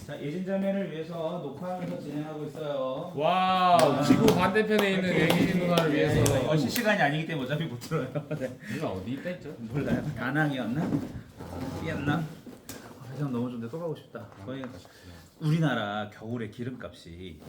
자, 예진자매를 위해서 녹화하면서 진행하고 있어요. 와, 지구 반대편에 있는 예기 누나를 위해서. 실시간이 아니기 때문에 어차피 못 들어요. 네. 누나 어디 있다 했죠? 몰라요. 안항이었나? 삐었나? 해상 너무 좋은데 또 가고 싶다. 거기 우리나라 겨울에 기름값이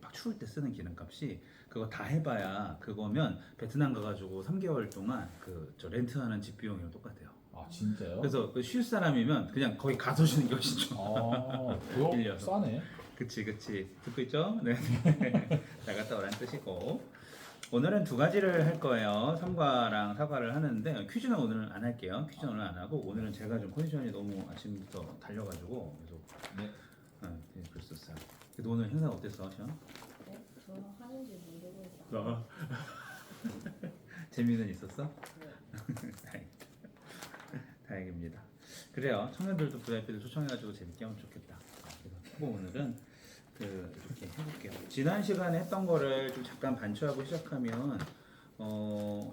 막 추울 때 쓰는 기름값이 그거 다 해봐야 그거면 베트남 가가지고 3개월 동안 저 렌트하는 집 비용이랑 똑같아요. 아 진짜요? 그래서 쉴 사람이면 그냥 거기 가서 쉬는 게 훨씬 좋아. 그거 빌려서. 싸네. 그치 듣고 있죠? 네. 잘 갔다 오라는 뜻이고 오늘은 두 가지를 할 거예요. 3과랑 4과를 하는데 퀴즈는 오늘은 안 할게요. 퀴즈는 오늘 안 하고 오늘은 제가 좀 컨디션이 너무 아침부터 달려가지고 계속 네, 그랬었어요. 그래도 오늘 행사 어땠어, 시원? 네? 저 하는지 모르고 있어요. 재미는 있었어? 네. 다행이다. 다행입니다. 그래요. 청년들도 VIP들 초청해가지고 재밌게 하면 좋겠다. 그래서 오늘은 이렇게 해볼게요. 지난 시간에 했던 거를 좀 잠깐 반추하고 시작하면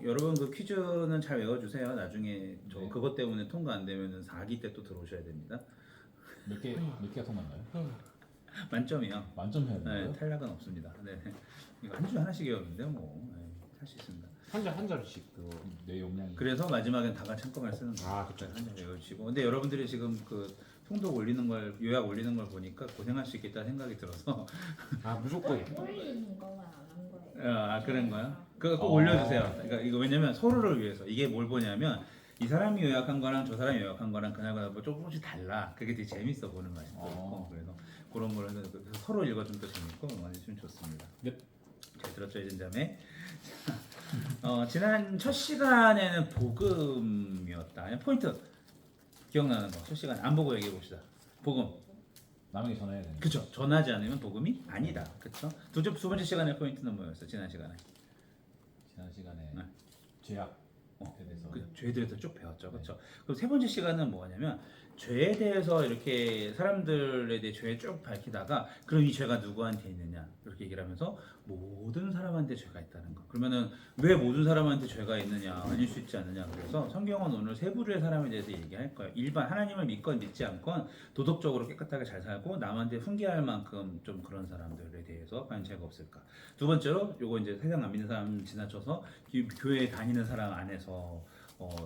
여러분 그 퀴즈는 잘 외워주세요. 나중에 저 네. 그것 때문에 통과 안 되면은 4기 때 또 들어오셔야 됩니다. 몇 개가 통났나요? 만점이요. 만점 해야 네, 되나요? 탈락은 없습니다. 네. 이거 한 주에 하나씩 외우는데요, 뭐. 네, 할 수 있습니다. 한 자리씩 그거. 내 용량이. 그래서 마지막엔 다 같이 한꺼번에 쓰는 거예요. 아, 그쵸. 한 장 외우시고. 근데 여러분들이 지금 통독 올리는 걸 요약 올리는 걸 보니까 고생할 수 있겠다 생각이 들어서 아 무조건. 올리는 것만 안 한 거예요. 아 그런 거요? 그거 꼭 올려주세요. 그러니까 이거 왜냐면 서로를 위해서 이게 뭘 보냐면 이 사람이 요약한 거랑 저 사람이 요약한 거랑 그날그날 뭐 조금씩 달라. 그게 되게 재밌어 보는 거예요. 그래서 그런 걸 해서 서로 읽어주면 또 재밌고 응원해주면 좋습니다. 네. 잘 들었죠, 이진자매? 지난 첫 시간에는 복음이었다. 포인트 기억나는 거. 첫 시간에 안 보고 얘기해 봅시다. 복음. 남에게 전해야 되는. 그쵸. 전하지 않으면 복음이 아니다. 그쵸. 두 번째 시간의 포인트는 뭐였어? 지난 시간에. 지난 시간에 네. 죄악에 어, 대해서. 죄에 대해서 쭉 배웠죠. 그쵸. 그럼 세 번째 시간은 뭐냐면 죄에 대해서 이렇게 사람들에 대해 죄 쭉 밝히다가 그럼 이 죄가 누구한테 있느냐 이렇게 얘기를 하면서 모든 사람한테 죄가 있다는 거. 그러면은 왜 모든 사람한테 죄가 있느냐 아닐 수 있지 않느냐. 그래서 성경은 오늘 세 부류의 사람에 대해서 얘기할 거예요. 일반 하나님을 믿건 믿지 않건 도덕적으로 깨끗하게 잘 살고 남한테 훈계할 만큼 좀 그런 사람들에 대해서 과연 죄가 없을까. 두 번째로 요거 이제 세상 안 믿는 사람 지나쳐서 교회에 다니는 사람 안에서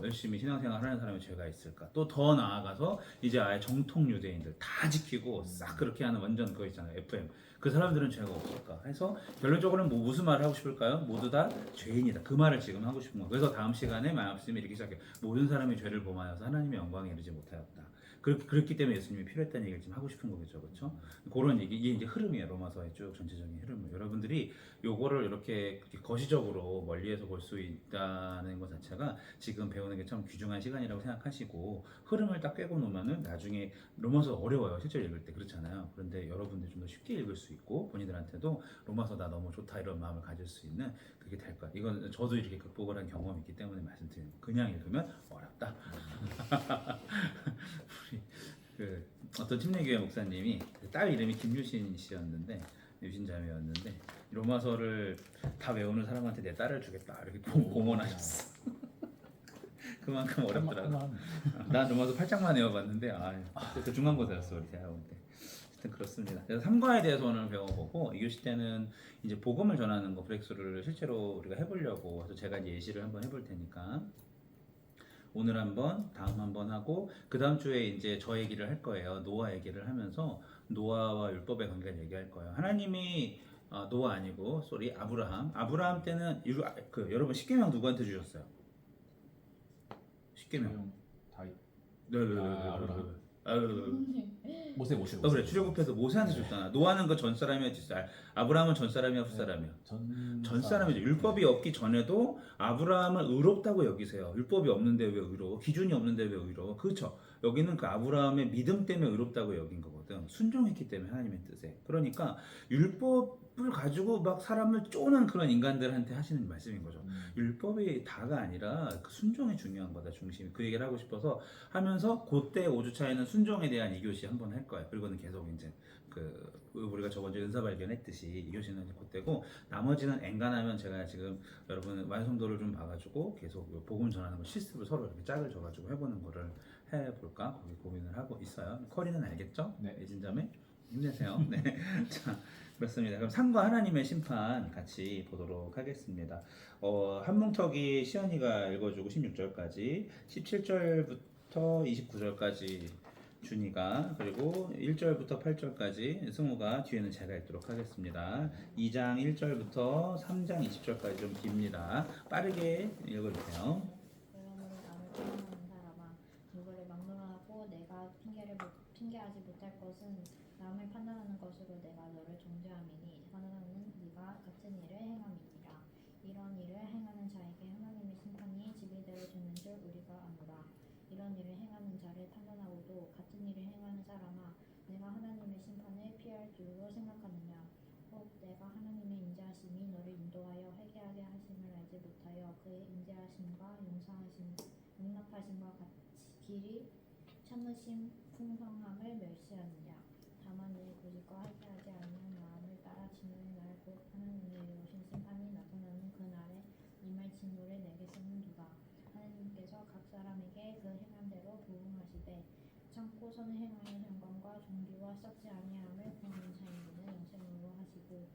열심히 신앙생활 하는 사람의 죄가 있을까? 또 더 나아가서 이제 아예 정통 유대인들 다 지키고 싹 그렇게 하는 완전 그거 있잖아요. FM. 그 사람들은 죄가 없을까? 해서 결론적으로는 무슨 말을 하고 싶을까요? 모두 다 죄인이다. 그 말을 지금 하고 싶은 거예요. 그래서 다음 시간에 말씀이 이렇게 시작해요. 모든 사람이 죄를 범하여서 하나님의 영광에 이르지 못하였다. 그렇기 때문에 예수님이 필요했다는 얘기를 지금 하고 싶은 거겠죠, 그렇죠? 그런 얘기, 이게 이제 흐름이에요. 로마서의 쭉 전체적인 흐름. 여러분들이 요거를 이렇게 거시적으로 멀리에서 볼 수 있다는 것 자체가 지금 배우는 게 참 귀중한 시간이라고 생각하시고 흐름을 딱 꿰고 놓으면은 나중에 로마서 어려워요. 실제로 읽을 때 그렇잖아요. 그런데 여러분들이 좀 더 쉽게 읽을 수 있고 본인들한테도 로마서 나 너무 좋다 이런 마음을 가질 수 있는 그게 될 거야. 이건 저도 이렇게 극복을 한 경험이 있기 때문에 말씀드리는 거예요. 그냥 읽으면 어렵다. 어떤 침례교회 목사님이 딸 이름이 김유신 씨였는데 유신 자매였는데 로마서를 다 외우는 사람한테 내 딸을 주겠다 이렇게 공언하셨어. 그만큼 어렵더라고. 난 로마서 8장만 외워봤는데 그때 중간고사였어 우리 대학원 때. 하여튼 그렇습니다. 그래서 3과에 대해서 오늘 배워보고 2교시 때는 이제 복음을 전하는 거 브렉스루를 실제로 우리가 해보려고 해서 제가 이제 예시를 한번 해볼 테니까 오늘 한번, 다음 한번 하고 그 다음 주에 이제 저 얘기를 할 거예요. 노아 얘기를 하면서 노아와 율법의 관계를 얘기할 거예요. 하나님이 노아 아니고 아브라함 때는 여러분 십계명 누구한테 주셨어요? 십계명. 다윗. 모세. 그래 출애굽해서 모세한테 줬잖아. 노아는 그 전 사람이야, 뒷사람. 아브라함은 전 사람이야, 후 사람이야. 전 사람이죠. 율법이 없기 전에도 아브라함을 의롭다고 여기세요. 율법이 없는데 왜 의로워? 기준이 없는데 왜 의로워? 그렇죠. 여기는 그 아브라함의 믿음 때문에 의롭다고 여긴 거거든. 순종했기 때문에 하나님의 뜻에. 그러니까 율법을 가지고 막 사람을 쪼는 그런 인간들한테 하시는 말씀인 거죠. 율법이 다가 아니라 그 순종이 중요한 거다, 중심이. 그 얘기를 하고 싶어서 하면서 그때 5주차에는 순종에 대한 2교시 한번 할 거예요. 그리고는 계속 이제 우리가 저번주에 은사 발견했듯이 2교시는 이제 그때고 나머지는 엔간하면 제가 지금 여러분 완성도를 좀 봐가지고 계속 복음 전하는 거 실습을 서로 이렇게 짝을 져가지고 해보는 거를 해볼까 고민을 하고 있어요. 커리는 알겠죠? 네. 애진자매 힘내세요. 네. 자, 그렇습니다. 그럼 상과 하나님의 심판 같이 보도록 하겠습니다. 한뭉터기 시연이가 읽어주고 16절까지, 17절부터 29절까지 준이가, 그리고 1절부터 8절까지 승우가, 뒤에는 제가 읽도록 하겠습니다. 2장 1절부터 3장 20절까지 좀 깁니다. 빠르게 읽어주세요. 그러므로 남을 판단하는 사람아, 누구를 막론하고 내가 핑계하지 못할 것은 남을 판단하는 것으로 내가 너를 정죄함이니 하나는 네가 같은 일을 행함이니라. 이런 일을 행하는 자에게 하나님의 심판이 집이되어 주는 줄 우리가 아노라. 이런 일을 행하는 자를 판단하고도 같은 일을 행하는 사람아, 내가 하나님의 심판을 피할 줄로 생각하느냐? 혹 내가 하나님의 인자하심이 너를 인도하여 회개하게 하심을 알지 못하여 그의 인자하심과 용납하심과 같이 길이 참으심 풍성함을 멸시하느냐? 다만 내 고집과 회개하지 아니한 마음을 따라 진노의 날 곧 하나님의 이루신 심판이 나타나는 그 날에 임할 진노를 내게 쏟는도다. 하나님께서 각 사람에게 그 행한 대로 부응하시되 참고 선을 행하는 영광과 존귀와 썩지 아니함을 구하는 자에게는 영생으로 하시고,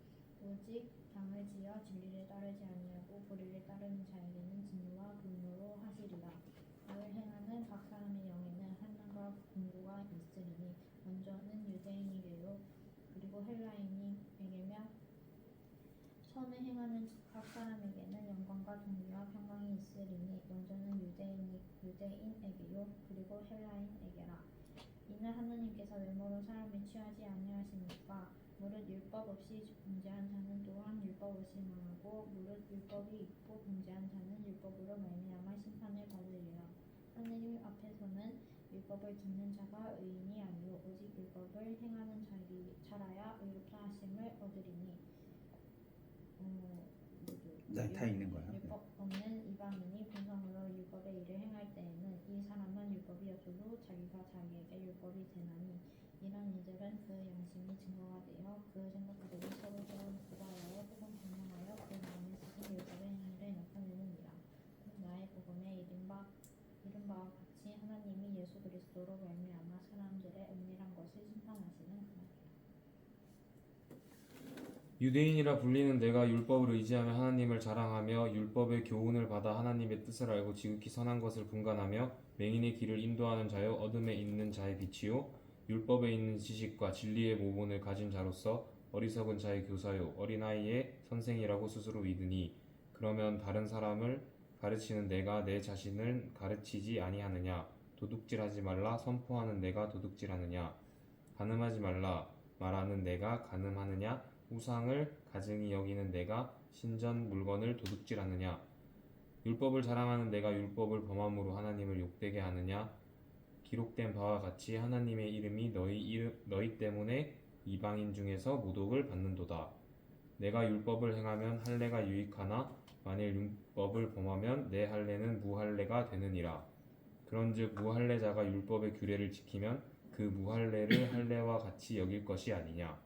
오직 당을 지어 진리를 따르지 아니하고 불의를 따르는 자에게는 진노와 분노로 하시리라. 악을 행하는 각 사람의 영에는 한난과 공고가 있으리니 먼저는 유대인에게요 그리고 헬라인에게며, 선을 행하는 각 사람에게는 영광과 존귀와 평강이 있으리니 먼저는 유대인에게요 그리고 헬라인에게라. 이는 하나님께서 외모로 사람을 취하지 아니하시니까 무릇 율법 없이 범죄한 자는 또한 율법 없이 망하고, 무릇 율법이 있고 범죄한 자는 율법으로 말미암아 심판을 받으리라. 하나님 앞에서는 율법을 듣는 자가 의인이 아니요 오직 율법을 행하는 자라야 의롭다 하심을 얻으리니. 네, 다 읽는 거야. 율법 없는 이방인이 본성으로 율법의 일을 행할 때에는 이 사람은 율법이 없어도 자기가 자기에게 율법이 되나니, 이런 이들은 그 양심이 증거가 되어 그 생각하기를 서로 보아하여 혹은 분명하여 그 마음에 쓰신 율법의 행위를 나타내느니라. 나의 복음에 이른 바와 같이 하나님이 예수 그리스도로 말미암아 사람들의 은밀한 것을 심판하시는 그날이라. 유대인이라 불리는 내가 율법을 의지하며 하나님을 자랑하며 율법의 교훈을 받아 하나님의 뜻을 알고 지극히 선한 것을 분간하며 맹인의 길을 인도하는 자요 어둠에 있는 자의 빛이요 율법에 있는 지식과 진리의 모본을 가진 자로서 어리석은 자의 교사요 어린아이의 선생이라고 스스로 믿으니, 그러면 다른 사람을 가르치는 내가 내 자신을 가르치지 아니하느냐? 도둑질하지 말라 선포하는 내가 도둑질하느냐? 간음하지 말라 말하는 내가 간음하느냐? 우상을 가증히 여기는 내가 신전 물건을 도둑질하느냐? 율법을 자랑하는 내가 율법을 범함으로 하나님을 욕되게 하느냐? 기록된 바와 같이 하나님의 이름이 너희 때문에 이방인 중에서 모독을 받는도다. 내가 율법을 행하면 할례가 유익하나 만일 율법을 범하면 내 할례는 무할례가 되느니라. 그런즉 무할례자가 율법의 규례를 지키면 그 무할례를 할례와 같이 여길 것이 아니냐.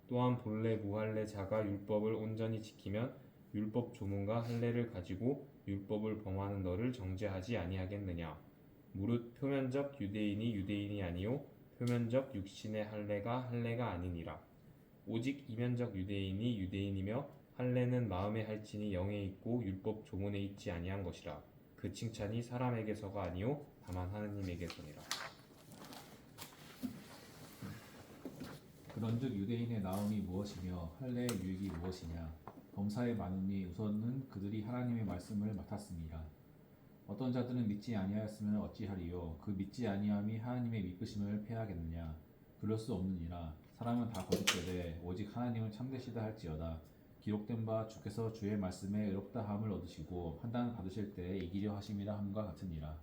또한 본래 무할례자가 율법을 온전히 지키면 율법 조문과 할례를 가지고 율법을 범하는 너를 정죄하지 아니하겠느냐. 무릇 표면적 유대인이 유대인이 아니요 표면적 육신의 할례가 할례가 아니니라. 오직 이면적 유대인이 유대인이며 할례는 마음에 할지니 영에 있고 율법 조문에 있지 아니한 것이라. 그 칭찬이 사람에게서가 아니요 다만 하느님에게서니라. 그런즉 유대인의 나음이 무엇이며 할례의 유익이 무엇이냐? 범사에 많으니 우선은 그들이 하나님의 말씀을 맡았습니다. 어떤 자들은 믿지 아니하였으면 어찌하리요? 그 믿지 아니함이 하나님의 미쁘심을 패하겠느냐? 그럴 수 없느니라. 사람은 다 거짓되되 오직 하나님은 참되시다 할지어다. 기록된 바 주께서 주의 말씀에 의롭다함을 얻으시고 판단 받으실 때에 이기려 하심이라 함과 같으니라.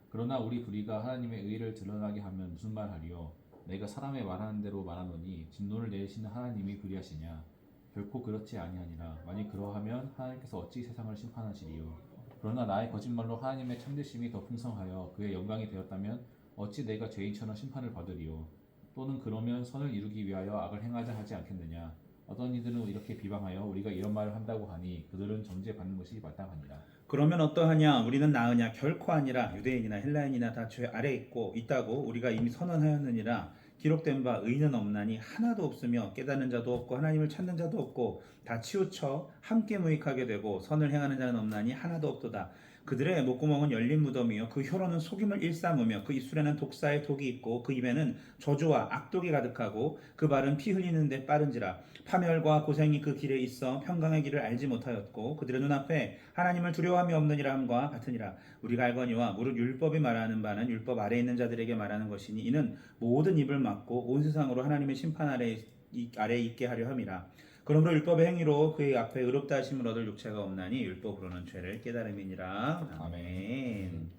그러나 우리 불의가 하나님의 의를 드러나게 하면 무슨 말하리요? 내가 사람의 말하는 대로 말하노니 진노를 내리시는 하나님이 불의하시냐? 결코 그렇지 아니하니라. 만일 그러하면 하나님께서 어찌 세상을 심판하시리요? 그러나 나의 거짓말로 하나님의 참되심이 더 풍성하여 그의 영광이 되었다면 어찌 내가 죄인처럼 심판을 받으리요? 또는 그러면 선을 이루기 위하여 악을 행하자 하지 않겠느냐? 어떤 이들은 이렇게 비방하여 우리가 이런 말을 한다고 하니 그들은 정죄받는 것이 마땅하니라. 그러면 어떠하냐? 우리는 나으냐? 결코 아니라. 유대인이나 헬라인이나 다 죄 아래 있다고 우리가 이미 선언하였느니라. 기록된 바 의인은 없나니 하나도 없으며 깨닫는 자도 없고 하나님을 찾는 자도 없고 다 치우쳐 함께 무익하게 되고 선을 행하는 자는 없나니 하나도 없도다. 그들의 목구멍은 열린 무덤이요 그 혀로는 속임을 일삼으며 그 입술에는 독사의 독이 있고 그 입에는 저주와 악독이 가득하고 그 발은 피 흘리는 데 빠른지라. 파멸과 고생이 그 길에 있어 평강의 길을 알지 못하였고 그들의 눈앞에 하나님을 두려워함이 없느니라 함과 같으니라. 우리가 알거니와 무릇 율법이 말하는 바는 율법 아래 있는 자들에게 말하는 것이니 이는 모든 입을 막고 온 세상으로 하나님의 심판 아래 있게 하려 함이라. 그러므로 율법의 행위로 그의 앞에 의롭다 하심을 얻을 육체가 없나니 율법으로는 죄를 깨달음이니라. 아멘.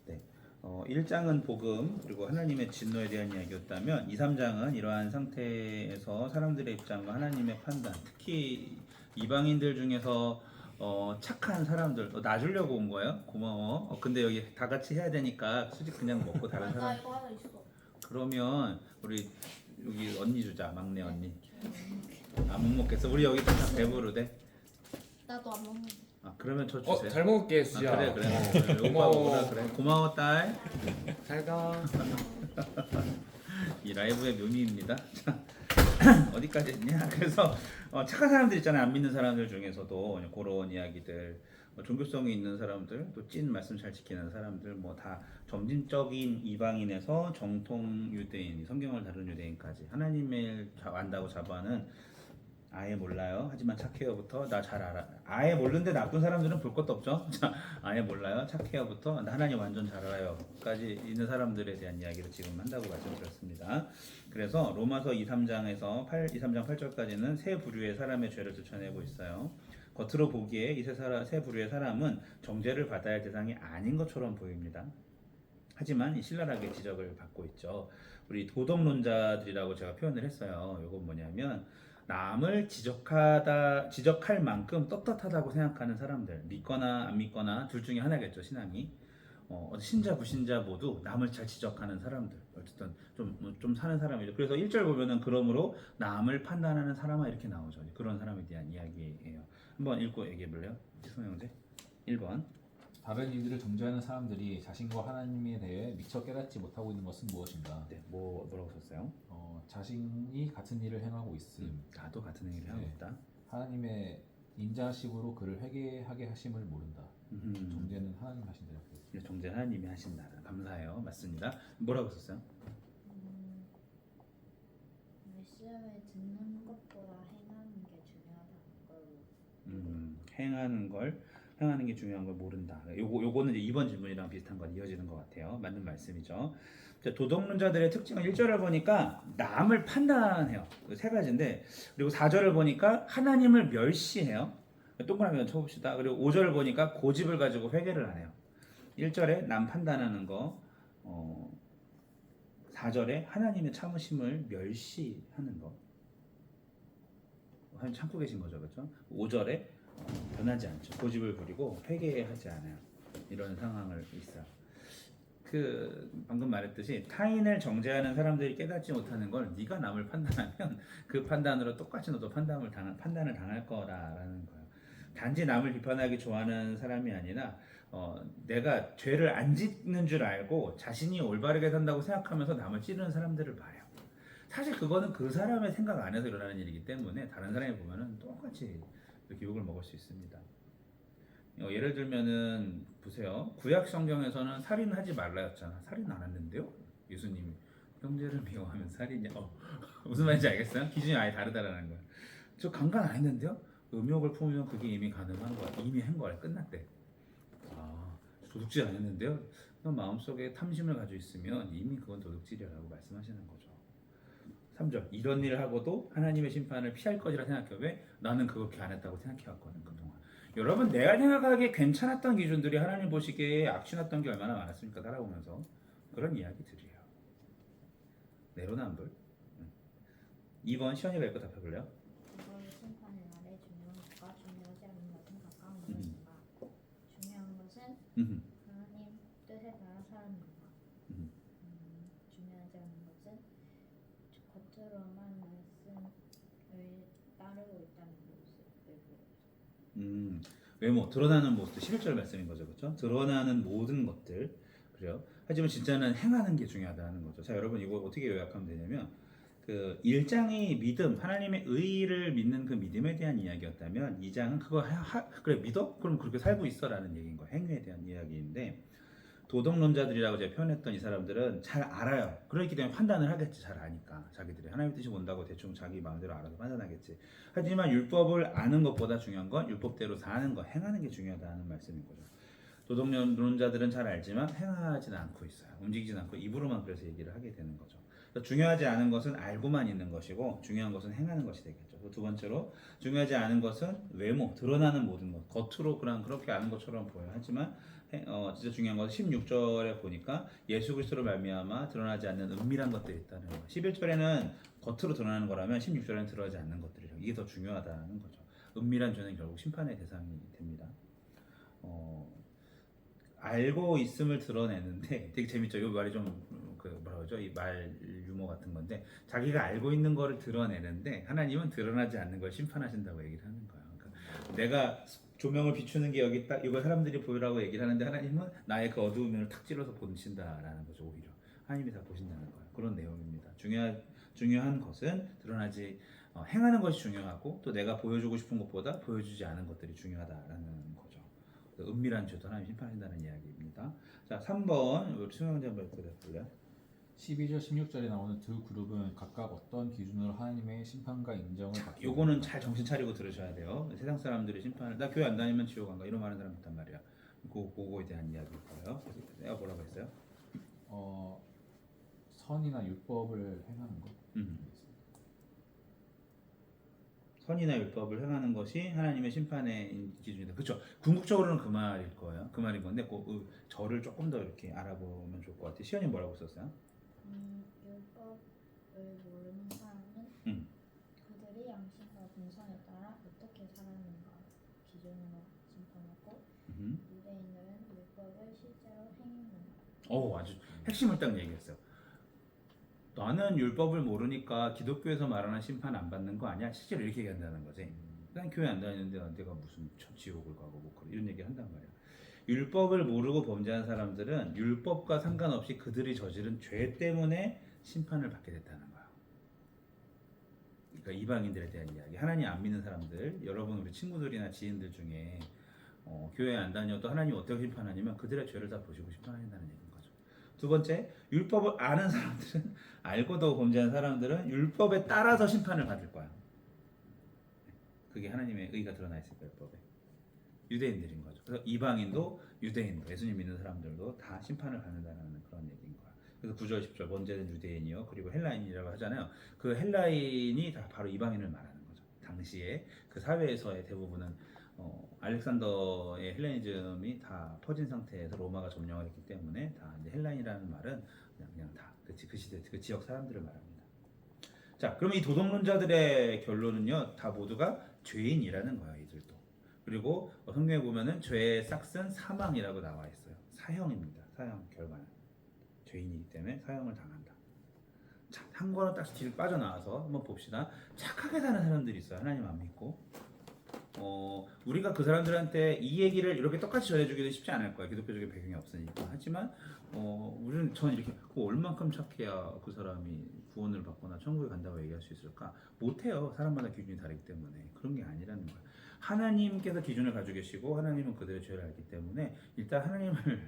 네. 1장은 복음 그리고 하나님의 진노에 대한 이야기였다면 2, 3장은 이러한 상태에서 사람들의 입장과 하나님의 판단, 특히 이방인들 중에서 착한 사람들 나 주려고 온 거예요? 고마워. 근데 여기 다 같이 해야 되니까 수직 그냥 먹고 다른 나 사람 이거 하나 있어. 그러면 우리 여기 언니 주자. 막내 언니. 못 먹겠어. 우리 여기 다 배부르대. 나도 안 먹는. 그러면 저 주세요. 잘 먹을게 수지야. 그래. 오빠 고마워. 먹으라 그래. 고마워 딸. 잘가. 이 라이브의 묘미입니다. 자, 어디까지 했냐? 그래서 착한 사람들 있잖아요. 안 믿는 사람들 중에서도 그런 이야기들, 종교성이 있는 사람들, 또 찐 말씀 잘 지키는 사람들, 뭐 다 점진적인 이방인에서 정통 유대인, 성경을 다룬 유대인까지 하나님을 안다고 자부하는 아예 몰라요. 하지만 착해요부터 나 잘 알아. 아예 모르는데 나쁜 사람들은 볼 것도 없죠. 자, 아예 몰라요. 착해요부터 나 하나님 완전 잘 알아요까지 있는 사람들에 대한 이야기를 지금 한다고 말씀드렸습니다. 그래서 로마서 2, 3장에서 2, 3장 8절까지는 세 부류의 사람의 죄를 쫓아내고 있어요. 겉으로 보기에 이 세 부류의 사람은 정죄를 받아야 할 대상이 아닌 것처럼 보입니다. 하지만 신랄하게 지적을 받고 있죠. 우리 도덕론자들이라고 제가 표현을 했어요. 이건 뭐냐면 남을 지적할 만큼 떳떳하다고 생각하는 사람들, 믿거나 안 믿거나 둘 중에 하나겠죠. 신앙이 신자 불신자 모두 남을 잘 지적하는 사람들, 어쨌든 좀 사는 사람이죠. 그래서 1절 보면은 그러므로 남을 판단하는 사람아 이렇게 나오죠. 그런 사람에 대한 이야기예요. 한번 읽고 얘기해 볼래요? 지성 형제. 1번. 다른 이들을 정죄하는 사람들이 자신과 하나님에 대해 미처 깨닫지 못하고 있는 것은 무엇인가? 네, 뭐라고 썼어요? 자신이 같은 일을 행하고 있음. 나도 같은 얘기를 하고 네. 있다. 하나님의 인자식으로 그를 회개하게 하심을 모른다. 정죄는 하나님 하신다. 정죄 하나님이 하신다. 감사해요. 맞습니다. 뭐라고 썼어요? 말씀을 듣는 것보다 행하는 게 중요하다는 걸로. 행하는 게 중요한 걸 모른다. 요거는 이제 2번 질문이랑 비슷한 건 이어지는 것 같아요. 맞는 말씀이죠. 도덕론자들의 특징은 1절을 보니까 남을 판단해요. 세 가지인데, 그리고 4절을 보니까 하나님을 멸시해요. 동그라미 쳐봅시다. 그리고 5절을 보니까 고집을 가지고 회개를 안 해요. 1절에 남 판단하는 거, 4절에 하나님의 참으심을 멸시하는 거. 하나님 참고 계신 거죠, 그렇죠? 5절에 변하지 않죠. 고집을 부리고 회개하지 않아요. 이런 상황을 있어요. 방금 말했듯이 타인을 정죄하는 사람들이 깨닫지 못하는 걸 네가 남을 판단하면 그 판단으로 똑같이 너도 판단을 당할 거라는 거예요. 단지 남을 비판하기 좋아하는 사람이 아니라 내가 죄를 안 짓는 줄 알고 자신이 올바르게 산다고 생각하면서 남을 찌르는 사람들을 봐요. 사실 그거는 그 사람의 생각 안에서 일어나는 일이기 때문에 다른 사람이 보면은 똑같이 이렇게 욕을 먹을 수 있습니다. 예를 들면은 보세요. 구약 성경에서는 살인하지 말라였잖아. 살인 안 했는데요? 예수님이 형제를 미워하면 살인이야. 무슨 말인지 알겠어요? 기준이 아예 다르다라는 거야. 저 강간 안 했는데요? 음욕을 품으면 그게 이미 가능한 거야. 이미 한 거야. 끝났대. 도둑질 안 했는데요? 마음속에 탐심을 가지고 있으면 이미 그건 도둑질이라고 말씀하시는 거죠. 3절. 이런 일을 하고도 하나님의 심판을 피할 것이라 생각해. 왜? 나는 그렇게 안 했다고 생각해왔거든 그동안. 여러분, 내가 생각하기에 괜찮았던 기준들이 하나님 보시기에 악취났던 게 얼마나 많았습니까? 살아오면서. 그런 이야기들이에요. 내로남불. 2번 시연이가 읽고 답해볼래요? 이걸 심판의 날에 중요한 것과 중요하지 않은 것은 가까운 것인가? 중요한 것은 하나님 뜻에 따라 사는 것. 중요하지 않은 것은 겉으로만 말씀을 따르고 있다는 모습을 보여요. 외모, 드러나는 모습, 11절 말씀인 거죠, 그렇죠? 드러나는 모든 것들, 그래요. 하지만 진짜는 행하는 게 중요하다는 거죠. 자, 여러분 이거 어떻게 요약하면 되냐면 그 1장이 믿음, 하나님의 의를 믿는 그 믿음에 대한 이야기였다면 2장은 그거 그래 믿어? 그럼 그렇게 살고 있어라는 얘기인 거예요. 행위에 대한 이야기인데 도덕론자들이라고 제가 표현했던 이 사람들은 잘 알아요. 그렇기 때문에 판단을 하겠지. 잘 아니까. 자기들이 하나님의 뜻이 뭔다고 대충 자기 마음대로 알아서 판단하겠지. 하지만 율법을 아는 것보다 중요한 건 율법대로 사는 거, 행하는 게 중요하다는 말씀인 거죠. 도덕론자들은 잘 알지만 행하지는 않고 있어요. 움직이진 않고 입으로만 그래서 얘기를 하게 되는 거죠. 중요하지 않은 것은 알고만 있는 것이고 중요한 것은 행하는 것이 되겠죠. 두 번째로 중요하지 않은 것은 외모, 드러나는 모든 것. 겉으로 그렇게 아는 것처럼 보여요. 하지만 진짜 중요한 것은 16절에 보니까 예수 그리스도로 말미암아 드러나지 않는 은밀한 것들이 있다는 거예요. 11절에는 겉으로 드러나는 거라면 16절에는 드러나지 않는 것들이죠. 이게 더 중요하다는 거죠. 은밀한 죄는 결국 심판의 대상이 됩니다. 알고 있음을 드러내는데 되게 재밌죠. 이 말이 좀 뭐라 그러죠? 이 말 유머 같은 건데 자기가 알고 있는 거를 드러내는데 하나님은 드러나지 않는 걸 심판하신다고 얘기를 하는 거예요. 그러니까 내가 조명을 비추는 게 여기 있다. 이걸 사람들이 보이라고 얘기를 하는데 하나님은 나의 그 어두운 면을 탁 찔러서 보신다라는 거죠. 오히려 하나님이 다 보신다는 거예요. 그런 내용입니다. 중요한 것은 드러나지 행하는 것이 중요하고 또 내가 보여주고 싶은 것보다 보여주지 않은 것들이 중요하다라는 거죠. 은밀한 죄도 하나님 심판하신다는 이야기입니다. 자, 3번 우리 수영자 한번 읽어볼래요? 12절 16절에 나오는 두 그룹은 각각 어떤 기준으로 하나님의 심판과 인정을 받게 요거는 됩니다. 잘 정신 차리고 들으셔야 돼요. 세상 사람들이 심판을 나 교회 안 다니면 지옥 안 가 이런 말하는 사람 있단 말이야. 그거에 대한 이야기일 거예요. 내가 뭐라고 했어요? 선이나 율법을 행하는 것. 선이나 율법을 행하는 것이 하나님의 심판의 기준이다. 그렇죠. 궁극적으로는 그 말일 거예요. 그 말인 건데 저를 조금 더 이렇게 알아보면 좋을 것 같아요. 시연이 뭐라고 썼어요? 율법을 모르는 사람은 그들이 양심과 본성에 따라 어떻게 살았는가 기준으로 심판하고 유대인들은 율법을 실제로 행했는가. 아주 핵심을 딱 얘기했어요. 나는 율법을 모르니까 기독교에서 말하는 심판 안 받는 거 아니야? 실제로 이렇게 얘기한다는 거지. 난 교회 안 다니는데 내가 무슨 지옥을 가고 뭐 이런 얘기 한단 말이야. 율법을 모르고 범죄한 사람들은 율법과 상관없이 그들이 저지른 죄 때문에 심판을 받게 됐다는 거야. 그러니까 이방인들에 대한 이야기. 하나님 안 믿는 사람들, 여러분 우리 친구들이나 지인들 중에 교회 안 다녀도 하나님 어떻게 심판하냐면 그들의 죄를 다 보시고 심판하신다는 얘기인 거죠. 두 번째, 율법을 아는 사람들은 알고도 범죄한 사람들은 율법에 따라서 심판을 받을 거야. 그게 하나님의 의가 드러나 있을 거야, 율법에. 유대인들인 거죠. 그래서 이방인도 유대인도 예수님 믿는 사람들도 다 심판을 받는다는 그런 얘기인 거야. 그래서 9절 10절 번제는 유대인이요 그리고 헬라인이라고 하잖아요. 그 헬라인이 다 바로 이방인을 말하는 거죠. 당시에 그 사회에서의 대부분은 알렉산더의 헬레니즘이 다 퍼진 상태에서 로마가 점령을 했기 때문에 다 이제 헬라인이라는 말은 그냥 다 그 시대 그 지역 사람들을 말합니다. 자, 그럼 이 도덕론자들의 결론은요, 다 모두가 죄인이라는 거예요, 이들도. 그리고 성경에 보면은 죄의 싹은 사망이라고 나와 있어요. 사형입니다. 사형 결과는 죄인이기 때문에 사형을 당한다. 자, 한 거는 딱 뒤로 빠져나와서 한번 봅시다. 착하게 사는 사람들이 있어요. 하나님 안 믿고. 우리가 그 사람들한테 이 얘기를 이렇게 똑같이 전해주기도 쉽지 않을 거야. 기독교적인 배경이 없으니까. 하지만 저는 이렇게 얼만큼 착해야 그 사람이 구원을 받거나 천국에 간다고 얘기할 수 있을까? 못해요. 사람마다 기준이 다르기 때문에. 그런 게 아니라는 거야. 하나님께서 기준을 가지고 계시고 하나님은 그들의 죄를 알기 때문에 일단 하나님을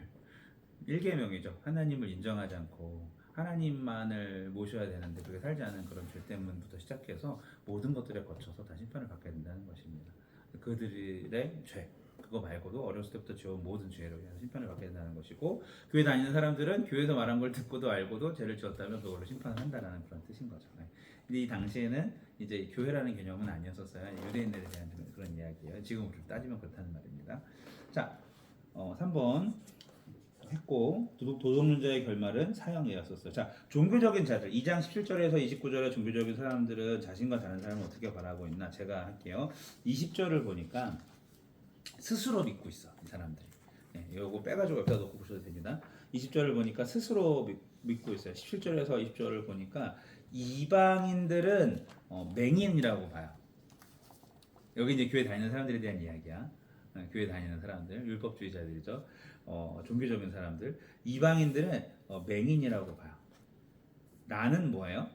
1계명이죠. 하나님을 인정하지 않고 하나님만을 모셔야 되는데 그렇게 살지 않은 그런 죄 때문부터 시작해서 모든 것들에 거쳐서 다 심판을 받게 된다는 것입니다. 그들의 죄 그거 말고도 어렸을 때부터 지어온 모든 죄로 인해서 심판을 받게 된다는 것이고 교회 다니는 사람들은 교회에서 말한 걸 듣고도 알고도 죄를 지었다면 그걸로 심판을 한다는 그런 뜻인 거죠. 근데 이 당시에는 이제 교회라는 개념은 아니었었어요. 유대인들에 대한 그런 이야기예요. 지금 따지면 그렇다는 말입니다. 자, 3번 했고 도덕론자의 결말은 사형이었었어요. 자, 종교적인 자들 2장 17절에서 29절의 종교적인 사람들은 자신과 다른 사람을 어떻게 바라고 있나 제가 할게요. 20절을 보니까 스스로 믿고 있어 이 사람들이. 이거 빼가지고 옆에다 놓고 보셔도 됩니다. 20절을 보니까 스스로 믿고 있어요. 17절에서 20절을 보니까 이방인들은 맹인이라고 봐요. 여기 이제 교회 다니는 사람들에 대한 이야기야. 교회 다니는 사람들, 율법주의자들이죠. 종교적인 사람들, 이방인들은 맹인이라고 봐요. 나는 뭐예요?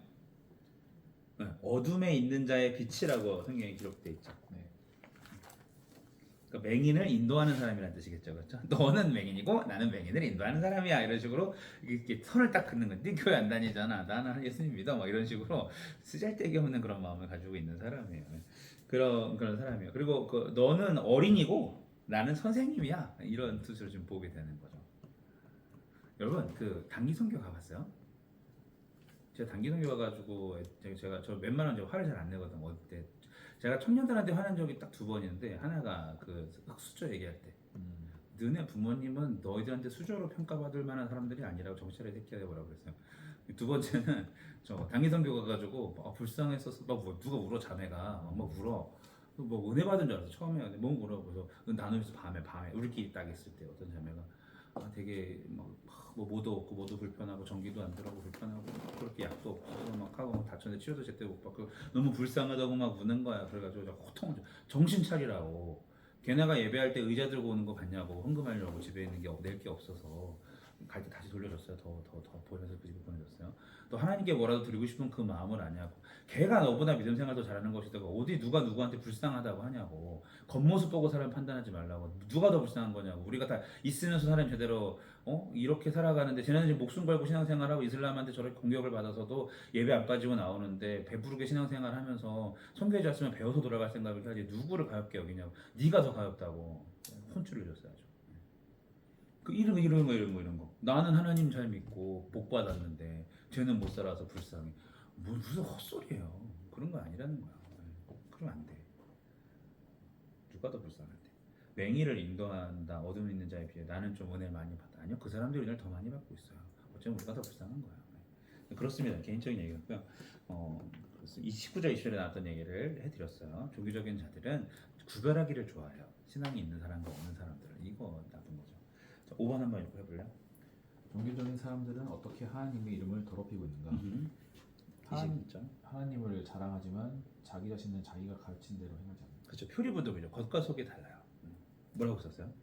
어둠에 있는 자의 빛이라고 성경에 기록되어 있죠. 네. 그러니까 맹인을 인도하는 사람이라는 뜻이겠죠, 그렇죠? 너는 맹인이고 나는 맹인을 인도하는 사람이야. 이런 식으로 이렇게 선을 딱 긋는 거야. 네 교회 안 다니잖아. 나는 예수님 믿어. 막 이런 식으로 쓰잘데기 없는 그런 마음을 가지고 있는 사람이에요. 그런 사람이에요. 그리고 너는 어린이고 나는 선생님이야. 이런 뜻으로 좀 보게 되는 거죠. 여러분 그 단기 선교 가봤어요? 제가 단기 선교 가가지고 제가 저 웬만하면 제가 화를 잘 안 내거든. 어때? 제가 청년들한테 화낸 적이 딱 2번이었는데 하나가 그 수저 얘기할 때 너네 부모님은 너희들한테 수저로 평가받을 만한 사람들이 아니라고 정찰의 새끼야 뭐라고 그랬어요. 2번째는 저 단기 선교 가가지고 불쌍했었어. 막 누가 울어 자매가 막 울어. 뭐 은혜 받은 줄 알았어 처음에. 근데 뭐 울어. 그래서 나누면서 밤에 우리끼리 딱 있을 때 어떤 자매가 되게 뭐 뭐도 없고 뭐도 불편하고 전기도 안 들어오고 불편하고 그렇게 약도 없어서 막 하고 막 다쳤는데 치료도 제대로 못 받고 너무 불쌍하다고 막 우는 거야. 그래가지고 저 호통 정신 차리라고. 걔네가 예배할 때 의자 들고 오는 거 봤냐고. 헌금하려고 집에 있는 게 낼 게 없어서 갈 때 다시 돌려줬어요. 더 보내서 그 집에 보내줬어요. 또 하나님께 뭐라도 드리고 싶은 그 마음을 아냐고. 걔가 너보다 믿음 생활 더 잘하는 것이다가 어디 누가 누구한테 불쌍하다고 하냐고. 겉모습 보고 사람 판단하지 말라고. 누가 더 불쌍한 거냐고. 우리가 다 있으면서 사람 제대로 이렇게 살아가는데 쟤네는 지금 목숨 걸고 신앙생활하고 이슬람한테 저렇게 공격을 받아서도 예배 안 빠지고 나오는데 배부르게 신앙생활하면서 선교해줬으면 배워서 돌아갈 생각을 하지 누구를 가엽게 여기냐고. 네가 더 가엽다고 혼쭐을 줬어야죠. 그 이런 거. 나는 하나님 잘 믿고 복 받았는데 쟤는 못 살아서 불쌍해. 무슨 헛소리예요. 그런 거 아니라는 거야. 그러면 안 돼. 누가 더 불쌍한데? 맹인을 인도한다. 어둠에 있는 자에 비해 나는 좀 은혜를 많이 받아. 아니요, 그 사람들이 은혜를 더 많이 받고 있어요. 어쩌면 우리가 더 불쌍한 거야. 그렇습니다. 개인적인 얘기였고요. 19절 20절에 나왔던 얘기를 해드렸어요. 종교적인 자들은 구별하기를 좋아해요. 신앙이 있는 사람과 없는 사람들을. 이거 나쁜 거죠. 자, 5번 한번 읽고 해볼래요? 종교적인 사람들은 어떻게 하나님의 이름을 더럽히고 있는가? 하나님을 자랑하지만 자기 자신은 자기가 가르친 대로 행하지 않는다. 그렇죠. 표리부동이죠. 겉과 속이 달라요. 뭐라고 썼어요?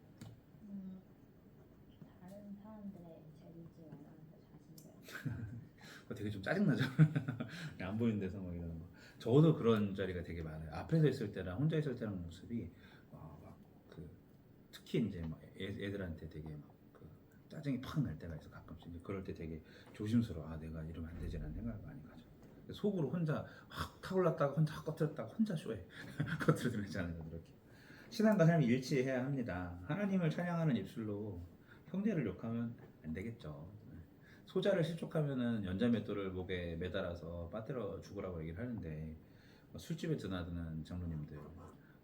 다른 사람들의 재밌지 말라는 거 자신이에요. 그거 되게 좀 짜증나죠. 안 보이는 데서 뭐 이러는 거. 저도 그런 자리가 되게 많아요. 앞에서 있을 때랑 혼자 있을 때랑 모습이 특히 이제 막 애들한테 되게 막 짜증이 팍 날 때가 있어 가끔씩. 이제 그럴 때 되게 조심스러워. 내가 이러면 안 되지라는 생각을 많이 가져. 속으로 혼자 확 타올랐다가 혼자 확 꺼트렸다가 혼자 쇼해. 꺼트려들지 않아요. 그렇게. 신앙과 삶이 일치해야 합니다. 하나님을 찬양하는 입술로 형제를 욕하면 안 되겠죠. 소자를 실족하면은 연자맷돌을 목에 매달아서 빠뜨려 죽으라고 얘기를 하는데 술집에 드나드는 장로님들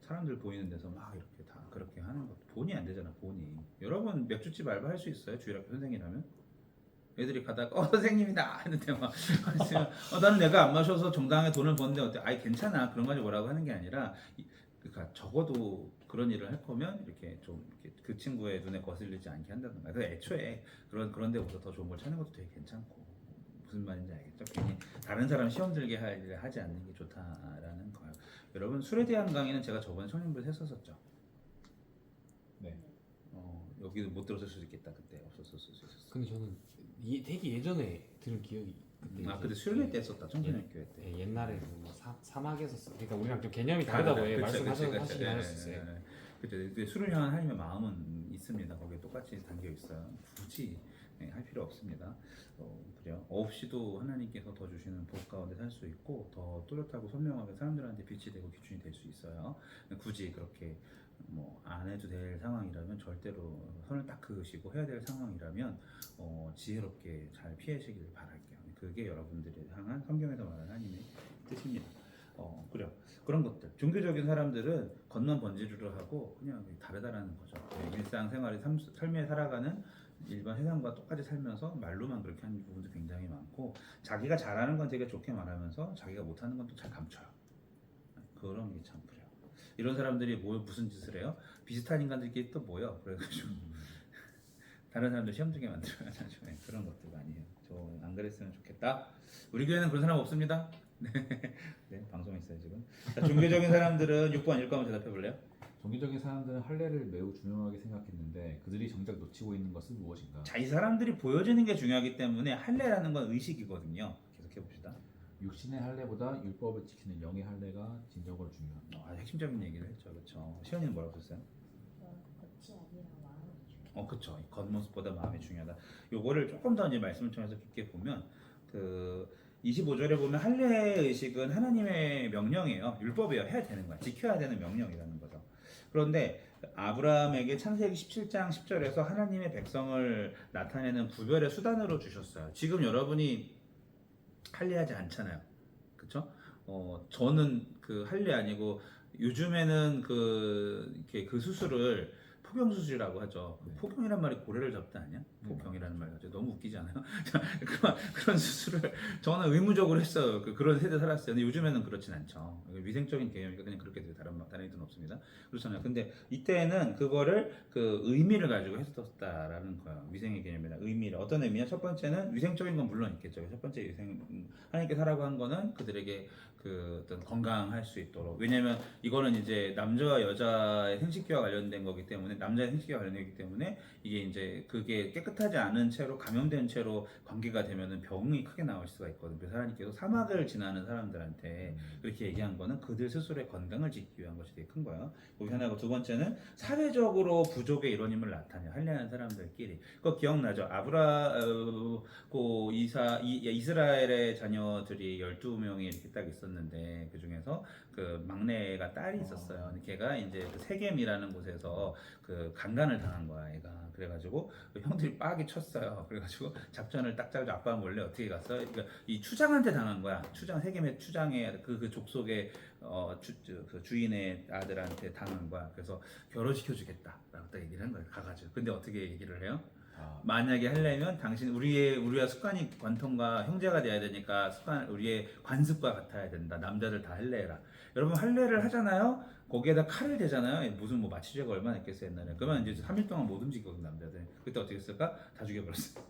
사람들 보이는 데서 막 이렇게 다 그렇게 하는 것 본이 안 되잖아. 본이. 여러분 맥주집 알바할 수 있어요? 주일학교 선생이라면? 애들이 가다가 선생님이다 했는데 막 나는 내가 안 마셔서 정당하게 돈을 버는데 어때? 아이 괜찮아. 그런 거 뭐라고 하는 게 아니라 그러니까 적어도 그런 일을 할 거면 이렇게 좀 이렇게 그 친구의 눈에 거슬리지 않게 한다든가. 그 애초에 그런 데보다 더 좋은 걸 찾는 것도 되게 괜찮고. 무슨 말인지 알겠죠? 괜히 다른 사람 시험 들게 할 일을 하지 않는 게 좋다라는 거예요. 여러분 술에 대한 강의는 제가 저번에 청년부에서 했었었죠. 네. 여기도 못 들었을 수도 있겠다. 그때 없었을 수 있었어. 근데 저는 되게 예전에 들은 기억이 그때 근데 수련회 때 했었다. 청소년 교회 때. 예, 옛날에 뭐 사막에서 그러니까 우리랑 좀 개념이 다르다고 말씀하시긴 하셨어요. 그렇죠. 근데 수련회 하는 하나님의 마음은 있습니다. 거기에 똑같이 담겨 있어요. 굳이 할 필요 없습니다. 그래요. 없이도 하나님께서 더 주시는 복 가운데 살 수 있고 더 또렷하고 선명하게 사람들한테 빛이 되고 기준이 될 수 있어요. 굳이 그렇게 안 해도 될 상황이라면 절대로 선을 딱 그으시고 해야 될 상황이라면 지혜롭게 잘 피하시길 바랄게요. 그게 여러분들을 향한 성경에서 말하는 하나님의 뜻입니다. 그래요. 그런 것들. 종교적인 사람들은 겉만 번지르르 하고 그냥 다르다라는 거죠. 일상생활에 삶에 살아가는 일반 세상과 똑같이 살면서 말로만 그렇게 하는 부분도 굉장히 많고 자기가 잘하는 건 되게 좋게 말하면서 자기가 못하는 건 또 잘 감춰요. 그런 게 참 그래요. 이런 사람들이 무슨 짓을 해요? 비슷한 인간들끼리 또 모여. 그래가지고 다른 사람들 시험 들게 만들어요. 그런 것들 많이 해요. 저 안 그랬으면 좋겠다. 우리 교회는 그런 사람 없습니다. 네, 방송했어요 지금. 자, 종교적인 사람들은 6번 읽고 한번 대답해 볼래요? 종교적인 사람들은 할례를 매우 중요하게 생각했는데 그들이 정작 놓치고 있는 것은 무엇인가? 자, 이 사람들이 보여지는 게 중요하기 때문에 할례라는 건 의식이거든요. 계속해 봅시다. 육신의 할례보다 율법을 지키는 영의 할례가 진정으로 중요합니다. 핵심적인 얘기를 했죠, 그렇죠. 시연이는 뭐라고 했어요? 겉이 아니라 마음이 중요해. 그쵸. 겉모습보다 마음이 중요하다. 요거를 조금 더 이제 말씀을 통해서 깊게 보면 그 25절에 보면 할례 의식은 하나님의 명령이에요. 율법이에요. 해야 되는 거야. 지켜야 되는 명령이라는 거죠. 그런데 아브라함에게 창세기 17장 10절에서 하나님의 백성을 나타내는 구별의 수단으로 주셨어요. 지금 여러분이 할례하지 않잖아요. 그쵸? 저는 그 할례 아니고 요즘에는 이렇게 그 수술을 포경수술이라고 하죠. 포경이란 말이 고래를 잡다 아니야? 포경이라는 말 가지고 너무 웃기지 않아요? 그런 수술을 저는 의무적으로 했어요. 그런 세대 살았어요. 근데 요즘에는 그렇진 않죠. 위생적인 개념이니까 그냥 그렇게 돼요. 다른 일은 없습니다. 그렇잖아요. 근데 이때는 그거를 그 의미를 가지고 했었다라는 거예요. 위생의 개념이다. 의미를 어떤 의미냐? 첫 번째는 위생적인 건 물론 있겠죠. 첫 번째 위생 하나님께 하라고 한 거는 그들에게 그 어떤 건강할 수 있도록. 왜냐면 이거는 이제 남자와 여자의 생식기와 관련된 거기 때문에 남자의 생식기와 관련되기 때문에 이게 이제 그게 깨끗하지 않은 채로 감염된 채로 관계가 되면은 병이 크게 나올 수가 있거든요. 그래서 하나님께서 사막을 지나는 사람들한테 그렇게 얘기한 거는 그들 스스로의 건강을 지키기 위한 것이 되게 큰 거예요. 거기 하나고 두 번째는 사회적으로 부족의 이론임을 나타내요. 할례하는 사람들끼리. 그거 기억나죠? 이스라엘의 자녀들이 12명이 이렇게 딱 있었는데 그 중에서 그 막내가 딸이 있었어요. 근데 걔가 이제 그 세겜이라는 곳에서 그 강간을 당한 거야, 애가. 그래가지고 그 형들이 빡이 쳤어요. 그래가지고 작전을 딱 짜고 아빠가 몰래 어떻게 갔어? 그러니까 이 추장한테 당한 거야. 세겜의 추장의 그 족속의 그 주인의 아들한테 당한 거야. 그래서 결혼시켜 주겠다라고 딱 얘기를 한 거예요. 가가지고. 근데 어떻게 얘기를 해요? 만약에 하려면 당신 우리와 습관이 관통과 형제가 돼야 되니까 우리의 관습과 같아야 된다. 남자들 다 할례해라. 여러분 할례를 하잖아요. 거기에다 칼을 대잖아요. 무슨 뭐 마취제가 얼마나 있겠어요 옛날에. 그러면 이제 3일 동안 못 움직이거든 남자들. 그때 어떻게 했을까? 다 죽여버렸어.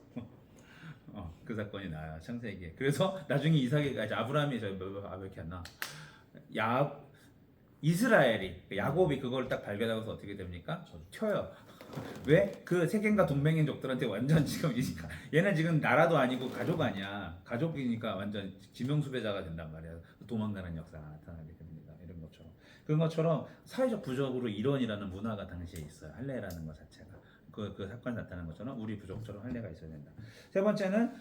그 사건이 나요 창세기에. 그래서 나중에 이삭이가 이제 아브라함이 왜 이렇게 안 나? 이스라엘이 야곱이 그걸 딱 발견하고서 어떻게 됩니까? 튀어요. 왜? 그 세겜과 동맹인족들한테 완전 지금 얘는 지금 나라도 아니고 가족 아니야. 가족이니까 완전 지명수배자가 된단 말이야. 도망가는 역사가 나타나게 됩니다. 이런 것처럼. 그런 것처럼 사회적 부족으로 이론이라는 문화가 당시에 있어요. 할례라는 것 자체가. 그 사건이 나타난 것처럼 우리 부족처럼 할례가 있어야 된다. 세 번째는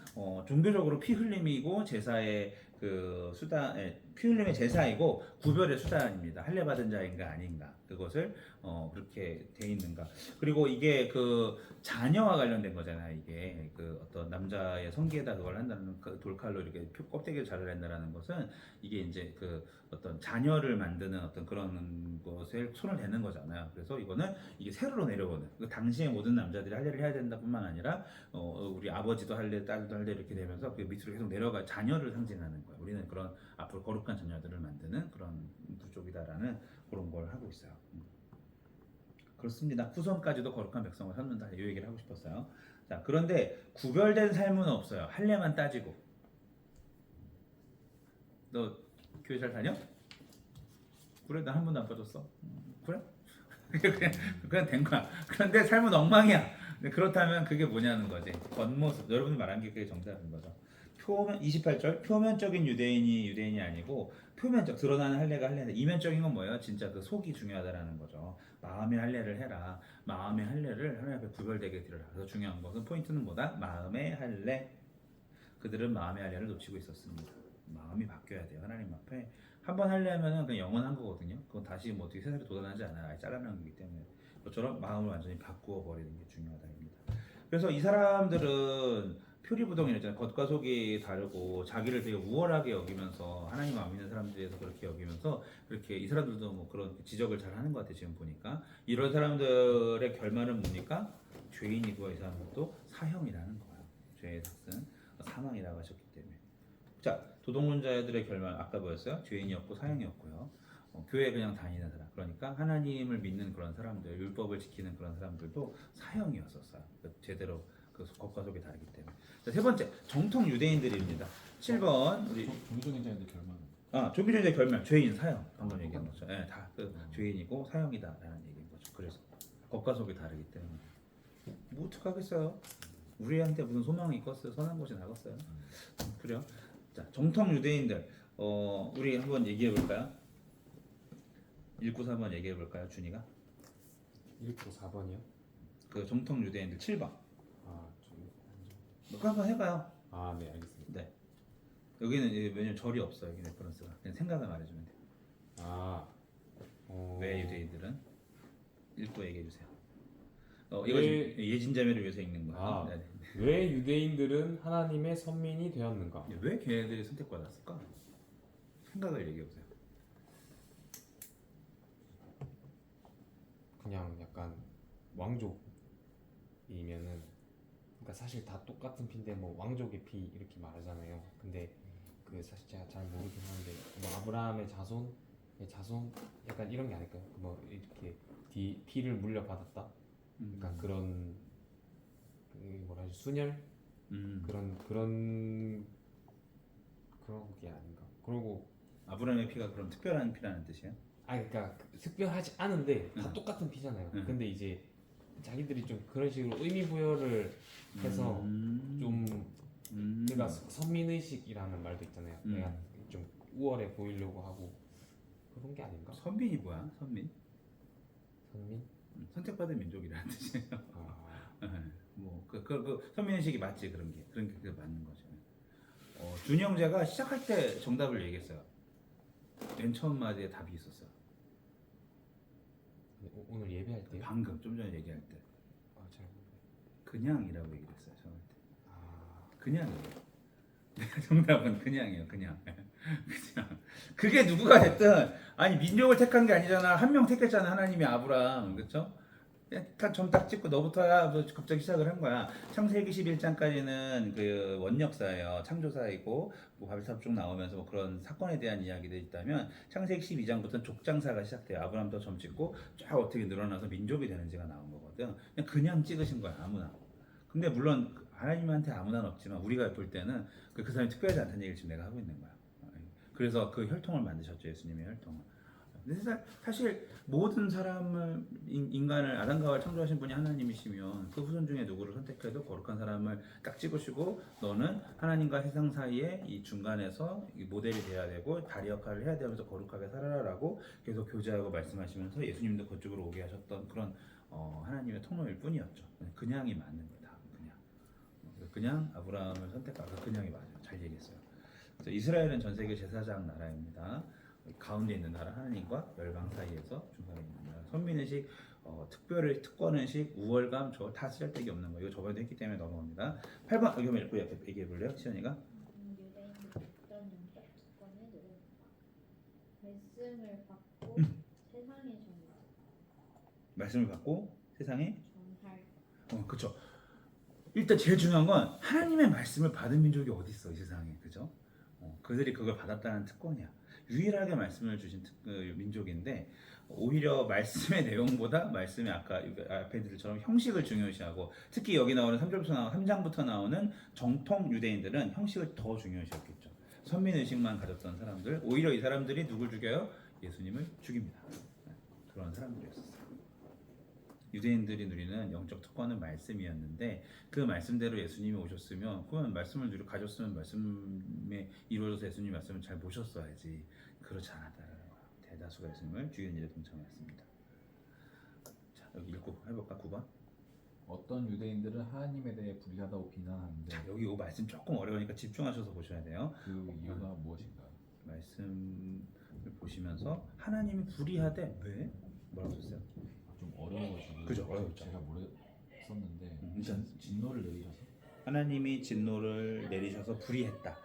종교적으로 피 흘림이고 제사의 그 수단, 피 흘림의 제사이고 구별의 수단입니다. 할례 받은 자인가 아닌가 그것을 그렇게 돼 있는가. 그리고 이게 그 자녀와 관련된 거잖아요. 이게 그 어떤 남자의 성기에다 그걸 한다는 그 돌칼로 이렇게 껍데기를 자르낸다라는 것은 이게 이제 그 어떤 자녀를 만드는 어떤 그런 것에 손을 대는 거잖아요. 그래서 이거는 이게 세로로 내려오는. 그 당시에 모든 남자들이 할례를 해야 된다뿐만 아니라 우리 아버지도 할례, 딸도 할례 이렇게 되면서 그 밑으로 계속 내려가 자녀를 상징하는 거예요. 우리는 그런 앞으로 거룩한 자녀들을 만드는 그런 부족이다라는 그런 걸 하고 있어요. 그렇습니다. 후손까지도 거룩한 백성을 삼는다. 이 얘기를 하고 싶었어요. 자, 그런데 구별된 삶은 없어요. 할례만 따지고. 너 교회 잘 다녀? 그래, 나 한 번도 안 빠졌어. 그래? 그냥 된 거야. 그런데 삶은 엉망이야. 그렇다면 그게 뭐냐는 거지. 겉모습. 여러분이 말한 게 그게 정답인 거죠. 28절 표면적인 유대인이 아니고 표면적 드러나는 할례가 할례인데 이면적인 건 뭐예요? 진짜 그 속이 중요하다라는 거죠. 마음의 할례를 해라. 마음의 할례를 하나님 앞에 구별되게 드려라. 그래서 중요한 것은 포인트는 뭐다? 마음의 할례. 그들은 마음의 할례를 놓치고 있었습니다. 마음이 바뀌어야 돼요. 하나님 앞에 한 번 할례하면은 그냥 영원한 거거든요. 그건 다시 뭐 어떻게 세상에 도전하지 않아요. 아예 잘라내는 거기 때문에. 그처럼 마음을 완전히 바꾸어 버리는 게 중요하다입니다. 그래서 이 사람들은 표리부동이랬잖아요. 겉과 속이 다르고 자기를 되게 우월하게 여기면서 하나님 안 믿는 사람들에서 그렇게 여기면서 그렇게 이 사람들도 뭐 그런 지적을 잘 하는 것 같아요. 지금 보니까 이런 사람들의 결말은 뭡니까? 죄인이고 이 사람들도 사형이라는 거예요. 죄의 삭은 사망이라고 하셨기 때문에. 자, 도둑론자들의 결말 아까 뭐였어요? 죄인이었고 사형이었고요. 교회 그냥 다니는 사람, 그러니까 하나님을 믿는 그런 사람들, 율법을 지키는 그런 사람들도 사형이었었어요. 제대로 그 겉과 속이 다르기 때문에. 자, 세 번째 정통 유대인들입니다. 7번 우리 종교적인 자들 결말. 종교주의 결말 죄인 사형 방금 얘기한 거죠. 예, 다그 죄인이고 사형이다라는 얘기인 거죠. 그래서 겉과 속이 다르기 때문에 뭐 어떡하겠어요. 우리한테 무슨 소망이 있겠어요. 선한 곳이 나갔어요. 그래요. 자, 정통 유대인들 우리 한번 얘기해 볼까요? 193 한번 얘기해 볼까요, 준이가? 1부 4번이요? 그 정통 유대인들 7번. 좀 한번 해봐요. 아, 네, 알겠습니다. 네. 여기는 왜냐면 절이 없어. 여기 레퍼런스가 그냥 생각을 말해주면 돼. 아, 왜 유대인들은 1부 얘기해 주세요. 이거 왜- 지금 예진자매를 위해서 읽는 거야. 아. 네. 왜 유대인들은 하나님의 선민이 되었는가? 왜 걔네들이 선택받았을까? 생각을 얘기해 보세요. 그냥 약간 왕족이면은, 그러니까 사실 다 똑같은 피인데 뭐 왕족의 피 이렇게 말하잖아요. 근데 그 사실 제가 잘 모르긴 하는데 뭐 아브라함의 자손 약간 이런 게 아닐까요? 뭐 이렇게 피를 물려받았다. 약간 그런 뭐라 하지, 순혈 그런 게 아닌가. 그리고 아브라함의 피가 그럼 특별한 피라는 뜻이에요? 그러니까 특별하지 않은데 다 응. 똑같은 피잖아요. 응. 근데 이제 자기들이 좀 그런 식으로 의미 부여를 해서 좀 그러니까 선민의식이라는 말도 있잖아요. 내가 좀 우월해 보이려고 하고 그런 게 아닌가? 선민이 뭐야? 선민? 선민? 선택받은 민족이라는 뜻이에요. 아, 그 선민의식이 맞지. 그런 게 맞는 거죠. 준이 형제가 시작할 때 정답을 얘기했어요. 맨 처음 마디에 답이 있었어요. 오늘 예배할 때요? 방금 좀 전에 얘기할 때 잘 그냥이라고 얘기를 했어요. 처음 할 때. 아, 그냥이에요. 정답은 그냥이에요. 그냥. 그냥. 그게 누구가 됐든 아니 민족을 택한 게 아니잖아. 한 명 택했잖아. 하나님이 아브라함. 그렇죠? 딱 찍고 너부터야. 뭐 갑자기 시작을 한 거야. 창세기 11장까지는 그 원역사예요. 창조사이고 뭐 바벨탑 쭉 나오면서 뭐 그런 사건에 대한 이야기들이 있다면 창세기 12장부터는 족장사가 시작돼요. 아브라함도 점 찍고 쫙 어떻게 늘어나서 민족이 되는지가 나온 거거든. 그냥 찍으신 거야. 아무나. 근데 물론 하나님한테 아무나 없지만 우리가 볼 때는 그 사람이 특별하지 않다는 얘기를 지금 내가 하고 있는 거야. 그래서 그 혈통을 만드셨죠. 예수님의 혈통을. 근데 사실 모든 사람을 인간을 아담과 하와를 창조하신 분이 하나님이시면 그 후손 중에 누구를 선택해도 거룩한 사람을 딱 찍으시고 너는 하나님과 세상 사이에 이 중간에서 이 모델이 돼야 되고 다리 역할을 해야 되면서 거룩하게 살아라라고 계속 교제하고 말씀하시면서 예수님도 그쪽으로 오게 하셨던 그런 하나님의 통로일 뿐이었죠. 그냥이 맞는 거다. 그냥 아브라함을 선택하고 그냥이 맞아요. 잘 얘기했어요. 그래서 이스라엘은 전 세계 제사장 나라입니다. 가운데 있는 나라 하나님과 열방 사이에서 중간에 있는 나라. 선민의식, 특권의식, 우월감 저 다 쓸데기 없는 거. 이거 저번에도 했기 때문에 넘어갑니다. 8번 여기 한번 읽고 얘기해 볼래요? 시연이가? 유대인들이 어떤 영적 특권을 누렸는가? 말씀을 받고 세상에 말씀을 받고 세상에 전할 그렇죠. 일단 제일 중요한 건 하나님의 말씀을 받은 민족이 어디 있어 이 세상에, 그죠? 그들이 그걸 받았다는 특권이야. 유일하게 말씀을 주신 민족인데 오히려 말씀의 내용보다 말씀의 아까 앞에 들처럼 형식을 중요시하고 특히 여기 나오는 3장부터 나오는 정통 유대인들은 형식을 더 중요시했겠죠. 선민의식만 가졌던 사람들, 오히려 이 사람들이 누굴 죽여요? 예수님을 죽입니다. 그런 사람들이었어요. 유대인들이 누리는 영적 특권은 말씀이었는데 그 말씀대로 예수님이 오셨으면 그러면 말씀을 가졌으면 말씀에 이루어져서 예수님 말씀을 잘 모셨어야지. 그렇지 않았다는 거예요. 대다수가 예수님을 죽이는 일에 동참했습니다. 자, 여기 읽고 해볼까? 9번. 어떤 유대인들은 하나님에 대해 불의하다고 비난하는데 자, 여기 이 말씀 조금 어려우니까 집중하셔서 보셔야 돼요. 그 이유가 무엇인가? 말씀을 보시면서 하나님이 불의하되 왜? 뭐라고 썼어요? 좀 어려워가지고 그죠, 어려웠죠. 제가 모르겠었는데 일단 진노를 내리셔서 하나님이 진노를 내리셔서 불의했다.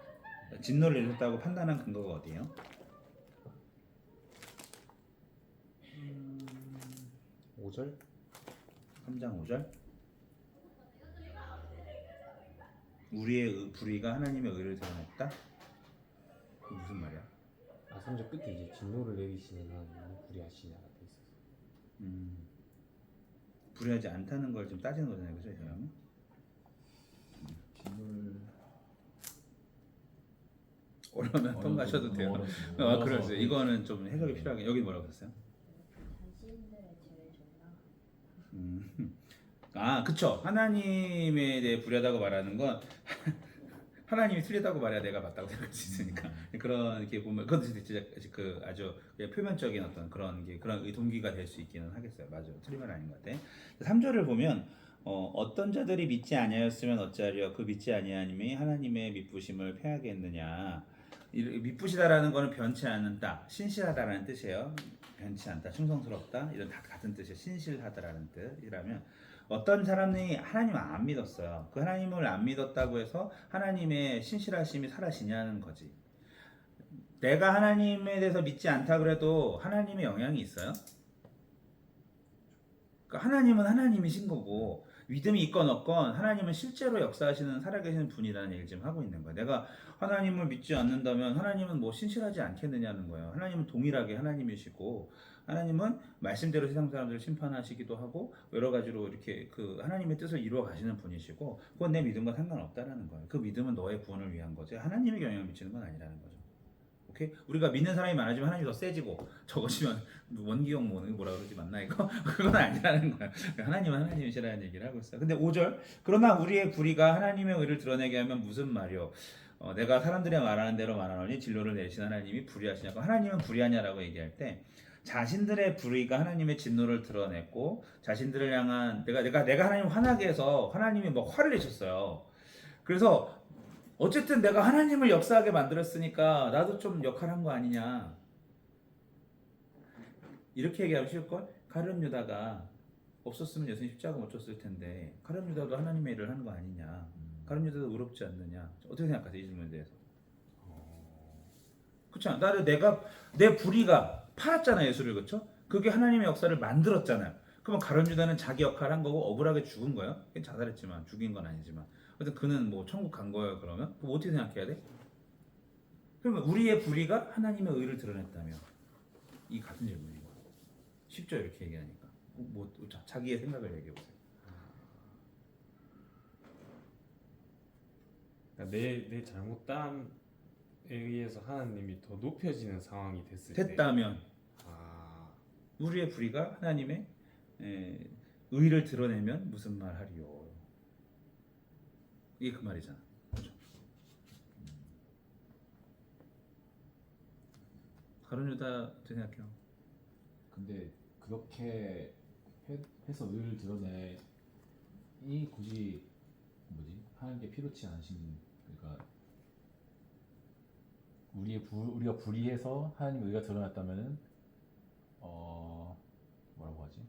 진노를 내리셨다고 판단한 근거가 어디예요? 5절? 3장 5절. 우리의 불의가 하나님의 의를 드러냈다. 그 무슨 말이야? 3절 끝에 이제 진노를 내리시는 하나님은 불의하시냐가 돼 있어서 불의하지 않다는 걸 좀 따지는 거잖아요, 그죠, 이 사람은? 어려우면 통과하셔도 돼요. 그러세요. 이거는 좀 해석이 필요하게. 여기 뭐라고 했어요? 자신들의 죄를 정당. 그쵸. 하나님에 대해 불의하다고 말하는 건 하나님이 틀리다고 말해야 내가 맞다고 생각할 수 있으니까 그런 이렇게 보면 그것도 진짜 그 아주 표면적인 어떤 그런 게 그런 동기가 될 수 있기는 하겠어요. 맞아. 틀린 말 아닌 것 같아. 3절을 보면 어떤 자들이 믿지 아니하였으면 어찌하리요 그 믿지 아니하님이 하나님의 미쁘심을 패하겠느냐. 미쁘시다라는 거는 변치 않는다, 신실하다라는 뜻이에요. 변치 않다, 충성스럽다 이런 다 같은 뜻이에요. 신실하다라는 뜻이라면 어떤 사람이 하나님을 안 믿었어요. 그 하나님을 안 믿었다고 해서 하나님의 신실하심이 사라지냐는 거지. 내가 하나님에 대해서 믿지 않다 그래도 하나님의 영향이 있어요. 그러니까 하나님은 하나님이신 거고 믿음이 있건 없건 하나님은 실제로 역사하시는 살아계시는 분이라는 얘기를 지금 하고 있는 거예요. 내가 하나님을 믿지 않는다면 하나님은 뭐 신실하지 않겠느냐는 거예요. 하나님은 동일하게 하나님이시고 하나님은 말씀대로 세상 사람들을 심판하시기도 하고 여러 가지로 이렇게 그 하나님의 뜻을 이루어 가시는 분이시고 그건 내 믿음과 상관없다라는 거예요. 그 믿음은 너의 구원을 위한 거지 하나님의 영향을 미치는 건 아니라는 거죠. 오케이? 우리가 믿는 사람이 많아지면 하나님이 더 세지고 적어지면 원기형 뭐라 그러지 맞나 이거? 그건 아니라는 거야. 하나님은 하나님이시라는 얘기를 하고 있어요. 근데 5절 그러나 우리의 불의가 하나님의 의를 드러내게 하면 무슨 말이요? 내가 사람들이 말하는 대로 말하노니 진로를 내리신 하나님이 불의하시냐고. 하나님은 불의하냐라고 얘기할 때 자신들의 불의가 하나님의 진노를 드러냈고 자신들을 향한 내가 하나님 화나게 해서 하나님이 뭐 화를 내셨어요. 그래서 어쨌든 내가 하나님을 역사하게 만들었으니까 나도 좀 역할한 거 아니냐 이렇게 얘기하면 쉬울걸? 가룟 유다가 없었으면 예수님 십자가 못 졌을 텐데 가룟 유다도 하나님의 일을 한 거 아니냐. 가룟 유다도 의롭지 않느냐. 어떻게 생각하세요? 이 질문에 대해서. 그렇죠. 내 불의가 팔았잖아요, 예수를. 그렇죠? 그게 하나님의 역사를 만들었잖아요. 그러면 가룟 유다는 자기 역할을 한 거고 억울하게 죽은 거예요. 자살했지만 죽인 건 아니지만. 어쨌든 그는 뭐 천국 간 거예요. 그러면 그럼 어떻게 생각해야 돼? 그러면 우리의 불의가 하나님의 의를 드러냈다면 이 같은 질문인 거야. 쉽죠, 이렇게 얘기하니까. 자기의 생각을 얘기해 보세요. 그러니까 내 잘못담에 의해서 하나님이 더 높여지는 상황이 됐을 됐다면 때 우리의 불의가 하나님의 의를 드러내면 무슨 말 하리요? 이게 그 말이잖아. 그렇죠? 가룟 유다 어떻게 생각해요? 근데 그렇게 해서 의를 드러내 이 굳이 하는 게 필요치 않으신 그러니까 우리가 불의해서 하나님 의가 드러났다면은 뭐라고 하지?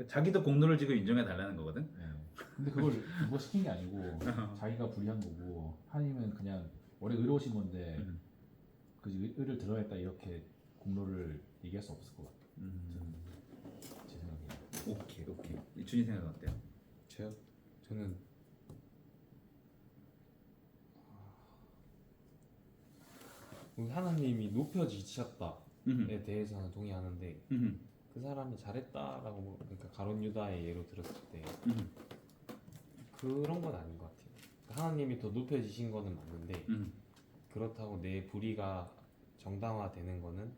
자기도 공로를 지금 인정해 달라는 거거든. 네. 근데 그걸 누가 시킨 게 아니고 자기가 불의한 거고 하나님은 그냥 원래 의로우신 건데 그 의를 드러냈다 이렇게 공로를 얘기할 수 없을 것 같아요. 제 생각에. 오케이. 준이 생각은 어때요? 저는 하나님이 높여지셨다에 대해서는 동의하는데 그 사람이 잘했다라고 그러니까 가룟 유다의 예로 들었을 때 그런 건 아닌 것 같아요. 하나님이 더 높여지신 거는 맞는데 그렇다고 내 불의가 정당화되는 거는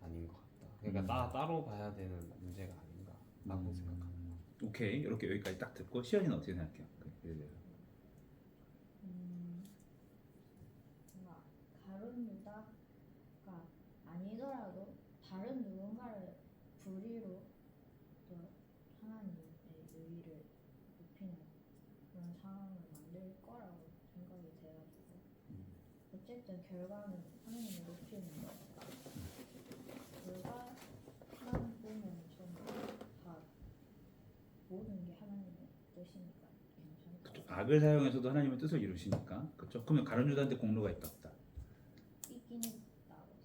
아닌 것 같다. 그러니까 따로 봐야 되는 문제가 아닌가라고 생각합니다. 오케이. 이렇게 여기까지 딱 듣고 시연이는 어떻게 생각해요? 뭔가 가룟 유다가 아니더라도 다른 누군가를 불의로 또 하나님의 의의를 높이는 그런 상황을 만들 거라고 생각이 돼가지고 어쨌든 결과는 하나님을 높이는 거니까 결과만 보면 저는 다 모든 게 하나님의 뜻이니까 괜찮을 것 같아요. 악을 사용해서도 하나님의 뜻을 이루시니까. 그렇죠? 그러면 가룟 유다한테 공로가 있다 없다? 있긴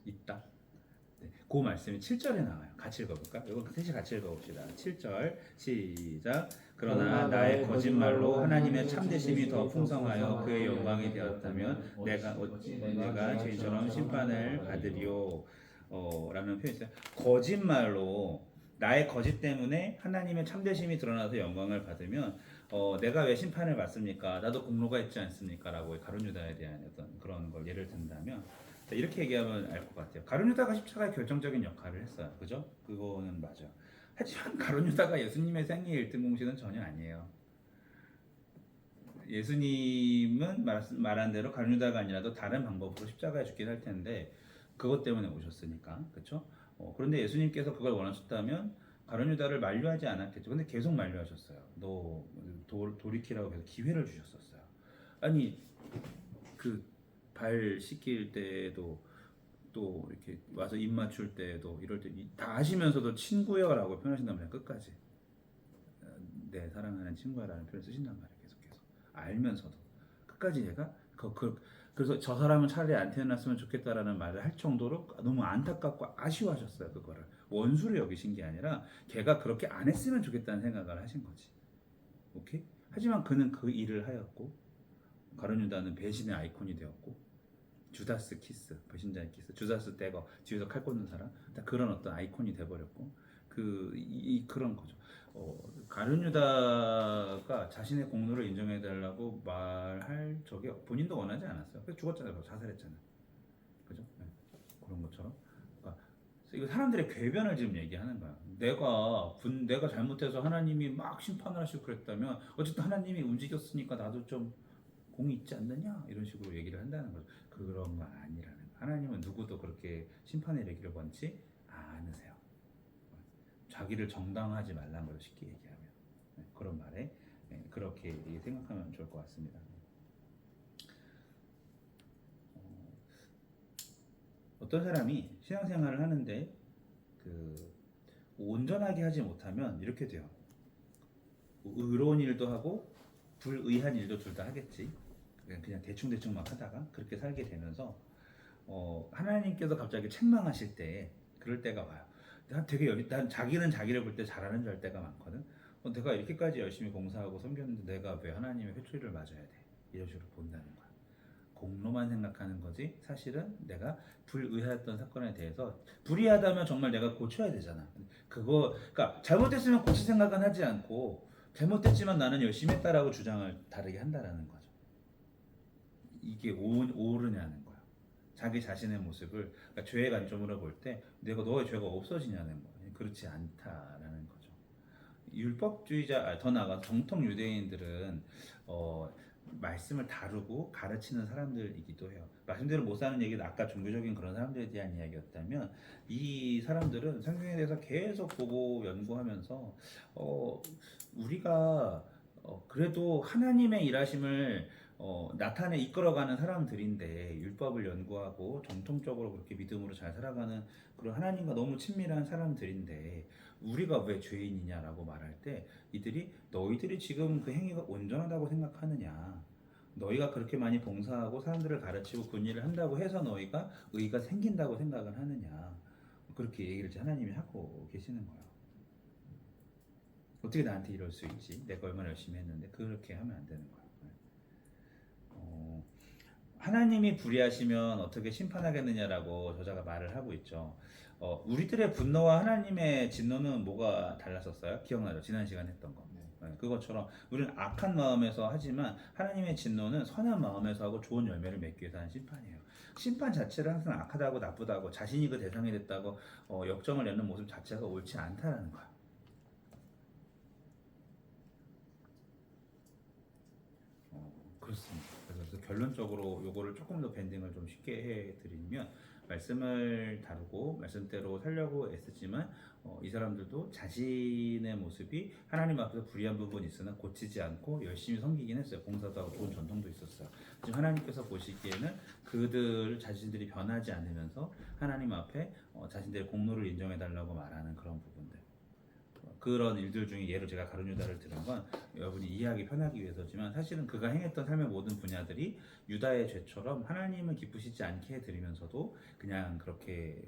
있다. 네, 그 말씀이 7절에 나와요. 같이 읽어볼까? 이건 셋이 같이 읽어봅시다. 7절 시작. 그러나 나의 거짓말로 하나님의 참되심이 더 풍성하여 그의 영광이 되었다면 내가 죄인처럼 심판을 받으리요. 라는 표현이 있어요. 거짓말로 나의 거짓 때문에 하나님의 참되심이 드러나서 영광을 받으면 내가 왜 심판을 받습니까? 나도 공로가 있지 않습니까?라고 가룟 유다에 대한 어떤 그런 걸 예를 든다면 자, 이렇게 얘기하면 알 것 같아요. 가룟 유다가 십자가에 결정적인 역할을 했어요. 그죠? 그거는 맞아. 하지만 가룟 유다가 예수님의 생애 1등 공신은 전혀 아니에요. 예수님은 말한 대로 가룟 유다가 아니라도 다른 방법으로 십자가에 죽긴 할 텐데 그것 때문에 오셨으니까. 그렇죠? 그런데 예수님께서 그걸 원하셨다면 가룟 유다를 만류하지 않았겠죠. 근데 계속 만류하셨어요. 너 돌이키라고 계속 기회를 주셨었어요. 아니 그 발 씻길 때도 또 이렇게 와서 입 맞출 때도 이럴 때 다 아시면서도 친구여라고 표현하신단 말이에요. 끝까지 내 사랑하는 친구야라는 표현을 쓰신단 말이에요. 계속해서 알면서도 끝까지 얘가 그래서 저 사람은 차라리 안 태어났으면 좋겠다라는 말을 할 정도로 너무 안타깝고 아쉬워하셨어요. 그거를 원수로 여기신 게 아니라 걔가 그렇게 안 했으면 좋겠다는 생각을 하신 거지. 오케이? 하지만 그는 그 일을 하였고 가룟 유다는 배신의 아이콘이 되었고 주다스 키스, 배신자의 키스, 주다스 떼거 뒤에서 칼 꽂는 사람, 다 그런 어떤 아이콘이 돼버렸고 그런 거죠. 가룟 유다가 자신의 공로를 인정해달라고 말할 적이 본인도 원하지 않았어요. 그래서 죽었잖아요. 자살했잖아요. 그죠? 네. 그런 것처럼. 그러니까 이거 사람들의 궤변을 지금 얘기하는 거야. 내가 잘못해서 하나님이 막 심판을 하시고 그랬다면 어쨌든 하나님이 움직였으니까 나도 좀 공이 있지 않느냐 이런 식으로 얘기를 한다는 거죠. 그런 거 아니라는 거. 하나님은 누구도 그렇게 심판의 얘기를 원치 않으세요. 자기를 정당하지 말라는 걸 쉽게 얘기하면 그런 말에 그렇게 생각하면 좋을 것 같습니다. 어떤 사람이 신앙생활을 하는데 온전하게 하지 못하면 이렇게 돼요. 의로운 일도 하고 불의한 일도 둘 다 하겠지. 그냥 대충 막 하다가 그렇게 살게 되면서 하나님께서 갑자기 책망하실 때 그럴 때가 와요. 난 자기는 자기를 볼 때 잘하는 줄 알 때가 많거든. 내가 이렇게까지 열심히 공사하고 섬겼는데 내가 왜 하나님의 회초리를 맞아야 돼? 이런 식으로 본다는 거야. 공로만 생각하는 거지 사실은 내가 불의했던 사건에 대해서 불의하다면 정말 내가 고쳐야 되잖아. 그러니까 잘못됐으면 고칠 생각은 하지 않고 잘못됐지만 나는 열심히 했다라고 주장을 다르게 한다라는 거죠. 이게 옳으냐는 거야. 자기 자신의 모습을 그러니까 죄의 관점으로 볼 때 너의 죄가 없어지냐는 거야. 그렇지 않다라는 거죠. 율법주의자 더 나아가 정통 유대인들은 말씀을 다루고 가르치는 사람들이기도 해요. 말씀대로 못 사는 얘기는 아까 종교적인 그런 사람들에 대한 이야기였다면 이 사람들은 성경에 대해서 계속 보고 연구하면서 우리가 그래도 하나님의 일하심을 이끌어가는 사람들인데 율법을 연구하고 정통적으로 그렇게 믿음으로 잘 살아가는 그런 하나님과 너무 친밀한 사람들인데 우리가 왜 죄인이냐라고 말할 때 너희들이 지금 그 행위가 온전하다고 생각하느냐, 너희가 그렇게 많이 봉사하고 사람들을 가르치고 그 일을 한다고 해서 너희가 의가 생긴다고 생각을 하느냐, 그렇게 얘기를 하나님이 하고 계시는 거예요. 어떻게 나한테 이럴 수 있지? 내가 얼마나 열심히 했는데. 그렇게 하면 안 되는 거예요. 하나님이 불의하시면 어떻게 심판하겠느냐라고 저자가 말을 하고 있죠. 우리들의 분노와 하나님의 진노는 뭐가 달랐었어요? 기억나죠? 지난 시간에 했던 거. 그것처럼 우리는 악한 마음에서 하지만 하나님의 진노는 선한 마음에서 하고 좋은 열매를 맺기 위해서 하는 심판이에요. 심판 자체를 항상 악하다고 나쁘다고 자신이 그 대상이 됐다고 역정을 내는 모습 자체가 옳지 않다라는 거야. 그렇습니다. 그래서 결론적으로 요거를 조금 더 밴딩을 좀 쉽게 해드리면 말씀을 다루고 말씀대로 살려고 애쓰지만 이 사람들도 자신의 모습이 하나님 앞에서 불의한 부분이 있으나 고치지 않고 열심히 섬기긴 했어요. 봉사도 하고 좋은 전통도 있었어요. 지금 하나님께서 보시기에는 그들 자신들이 변하지 않으면서 하나님 앞에 자신들의 공로를 인정해달라고 말하는 그런 부분들, 그런 일들 중에 예로 제가 가룟 유다를 들은 건 여러분이 이해하기 편하기 위해서지만 사실은 그가 행했던 삶의 모든 분야들이 유다의 죄처럼 하나님을 기쁘시지 않게 해드리면서도 그냥 그렇게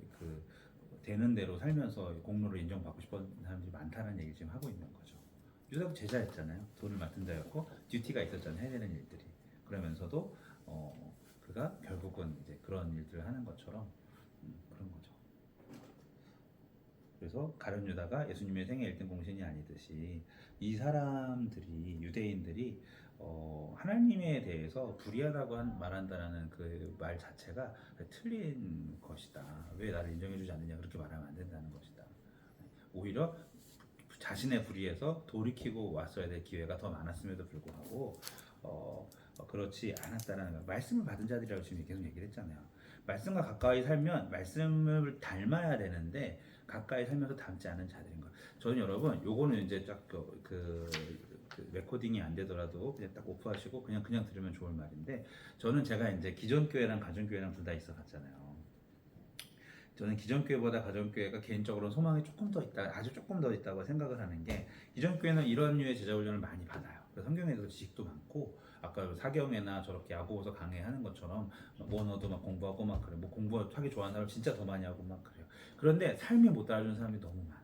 되는 대로 살면서 공로를 인정받고 싶은 사람들이 많다는 얘기를 지금 하고 있는 거죠. 유다도 제자였잖아요. 돈을 맡은 자였고 듀티가 있었잖아요. 해야 되는 일들이. 그러면서도 그가 결국은 이제 그런 일들을 하는 것처럼 그런 거죠. 그래서 그래서 가룟 유다가 예수님의 생애 1등 공신이 아니듯이 이 사람들이 유대인들이 하나님에 대해서 불의하다고 말한다라는 그 말 자체가 틀린 것이다. 왜 나를 인정해주지 않느냐 그렇게 말하면 안 된다는 것이다. 오히려 자신의 불의에서 돌이키고 왔어야 될 기회가 더 많았음에도 불구하고 그렇지 않았다라는 거. 말씀을 받은 자들이라고 지금 계속 얘기를 했잖아요. 말씀과 가까이 살면 말씀을 닮아야 되는데 가까이 살면서 닮지 않은 자들인 거. 저는 여러분 요거는 이제 딱 그 레코딩이 안 되더라도 그냥 딱 오프하시고 그냥 들으면 좋을 말인데 저는 제가 이제 기존 교회랑 가정 교회랑 둘 다 있어 봤잖아요. 저는 기존 교회보다 가정 교회가 개인적으로 소망이 조금 더 있다, 아주 조금 더 있다고 생각을 하는 게 기존 교회는 이런 류의 제자 훈련을 많이 받아요. 그래서 성경에도 지식도 많고 아까 사경에나 저렇게 야고보서 강해하는 것처럼 원어도 막 공부하고 막 그래. 뭐 공부하기 좋아하는 사람 진짜 더 많이 하고 막 그래요. 그런데 삶이 못 따라주는 사람이 너무 많아.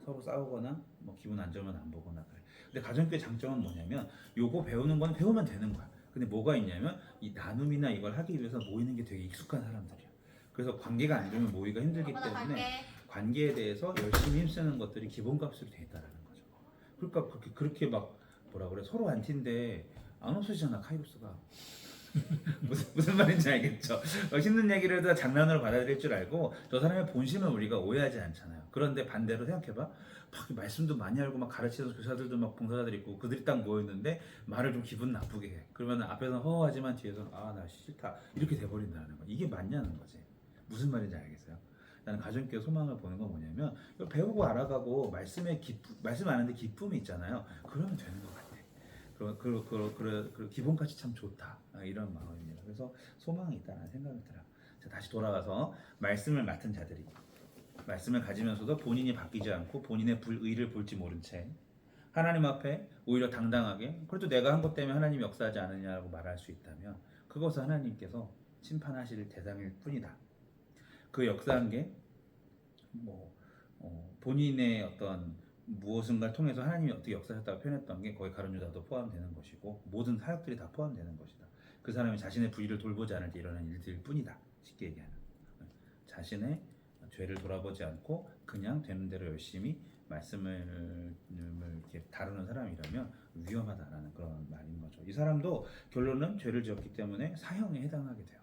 서로 싸우거나 뭐 기분 안 좋으면 안 보거나 그래. 근데 가정교회 장점은 뭐냐면 요거 배우는 건 배우면 되는 거야. 근데 뭐가 있냐면 이 나눔이나 이걸 하기 위해서 모이는 게 되게 익숙한 사람들이야. 그래서 관계가 안 좋으면 모이기가 힘들기 때문에 관계에 대해서 열심히 힘쓰는 것들이 기본값으로 돼 있다라는 거죠. 그러니까 그렇게 막 뭐라 그래 서로 안티인데 안 없어지잖아 카이로스가. 무슨 말인지 알겠죠? 힘든 얘기를 해도 장난으로 받아들일 줄 알고 저 사람의 본심을 우리가 오해하지 않잖아요. 그런데 반대로 생각해봐. 막 말씀도 많이 알고 막 가르치는 교사들도 막 봉사자들 있고 그들이 딱 모였는데 말을 좀 기분 나쁘게 해. 그러면 앞에서는 허허하지만 뒤에서는 아 나 싫다 이렇게 돼버린다는 거. 이게 맞냐는 거지. 무슨 말인지 알겠어요? 나는 가정교회 소망을 보는 건 뭐냐면 배우고 알아가고 말씀 아는데 기쁨이 있잖아요. 그러면 되는 것 같아. 그 기본까지 참 좋다 이런 마음입니다. 그래서 소망이 있다는 생각이 들어요. 자, 다시 돌아가서 말씀을 맡은 자들이 말씀을 가지면서도 본인이 바뀌지 않고 본인의 불의를 볼지 모른 채 하나님 앞에 오히려 당당하게 그래도 내가 한 것 때문에 하나님이 역사하지 않느냐라고 말할 수 있다면 그것은 하나님께서 심판하실 대상일 뿐이다. 그 역사한 게 본인의 어떤 무엇인가를 통해서 하나님이 어떻게 역사하셨다고 표현했던 게 거기 가룟 유다도 포함되는 것이고 모든 사역들이 다 포함되는 것이다. 그 사람이 자신의 불의를 돌보지 않을 때 일어난 일들일 뿐이다. 쉽게 얘기하는 자신의 죄를 돌아보지 않고 그냥 되는 대로 열심히 말씀을 이렇게 다루는 사람이라면 위험하다라는 그런 말인 거죠. 이 사람도 결론은 죄를 지었기 때문에 사형에 해당하게 돼요.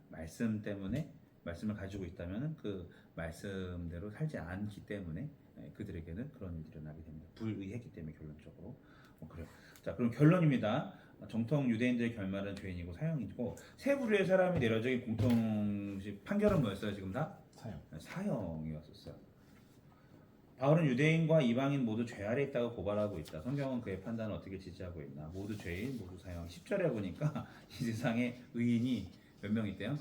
말씀 때문에 말씀을 가지고 있다면 그 말씀대로 살지 않기 때문에 그들에게는 그런 일이 일어나게 됩니다. 불의했기 때문에 결론적으로 그래요. 자, 그럼 결론입니다. 정통 유대인들의 결말은 죄인이고 사형이고 세 부류의 사람이 내려진 공통식 판결은 뭐였어요? 지금 다 사형이었었어요. 바울은 유대인과 이방인 모두 죄 아래 있다고 고발하고 있다. 성경은 그의 판단을 어떻게 지지하고 있나? 모두 죄인, 모두 사형. 10절에 보니까 이 세상에 의인이 몇 명 있대요?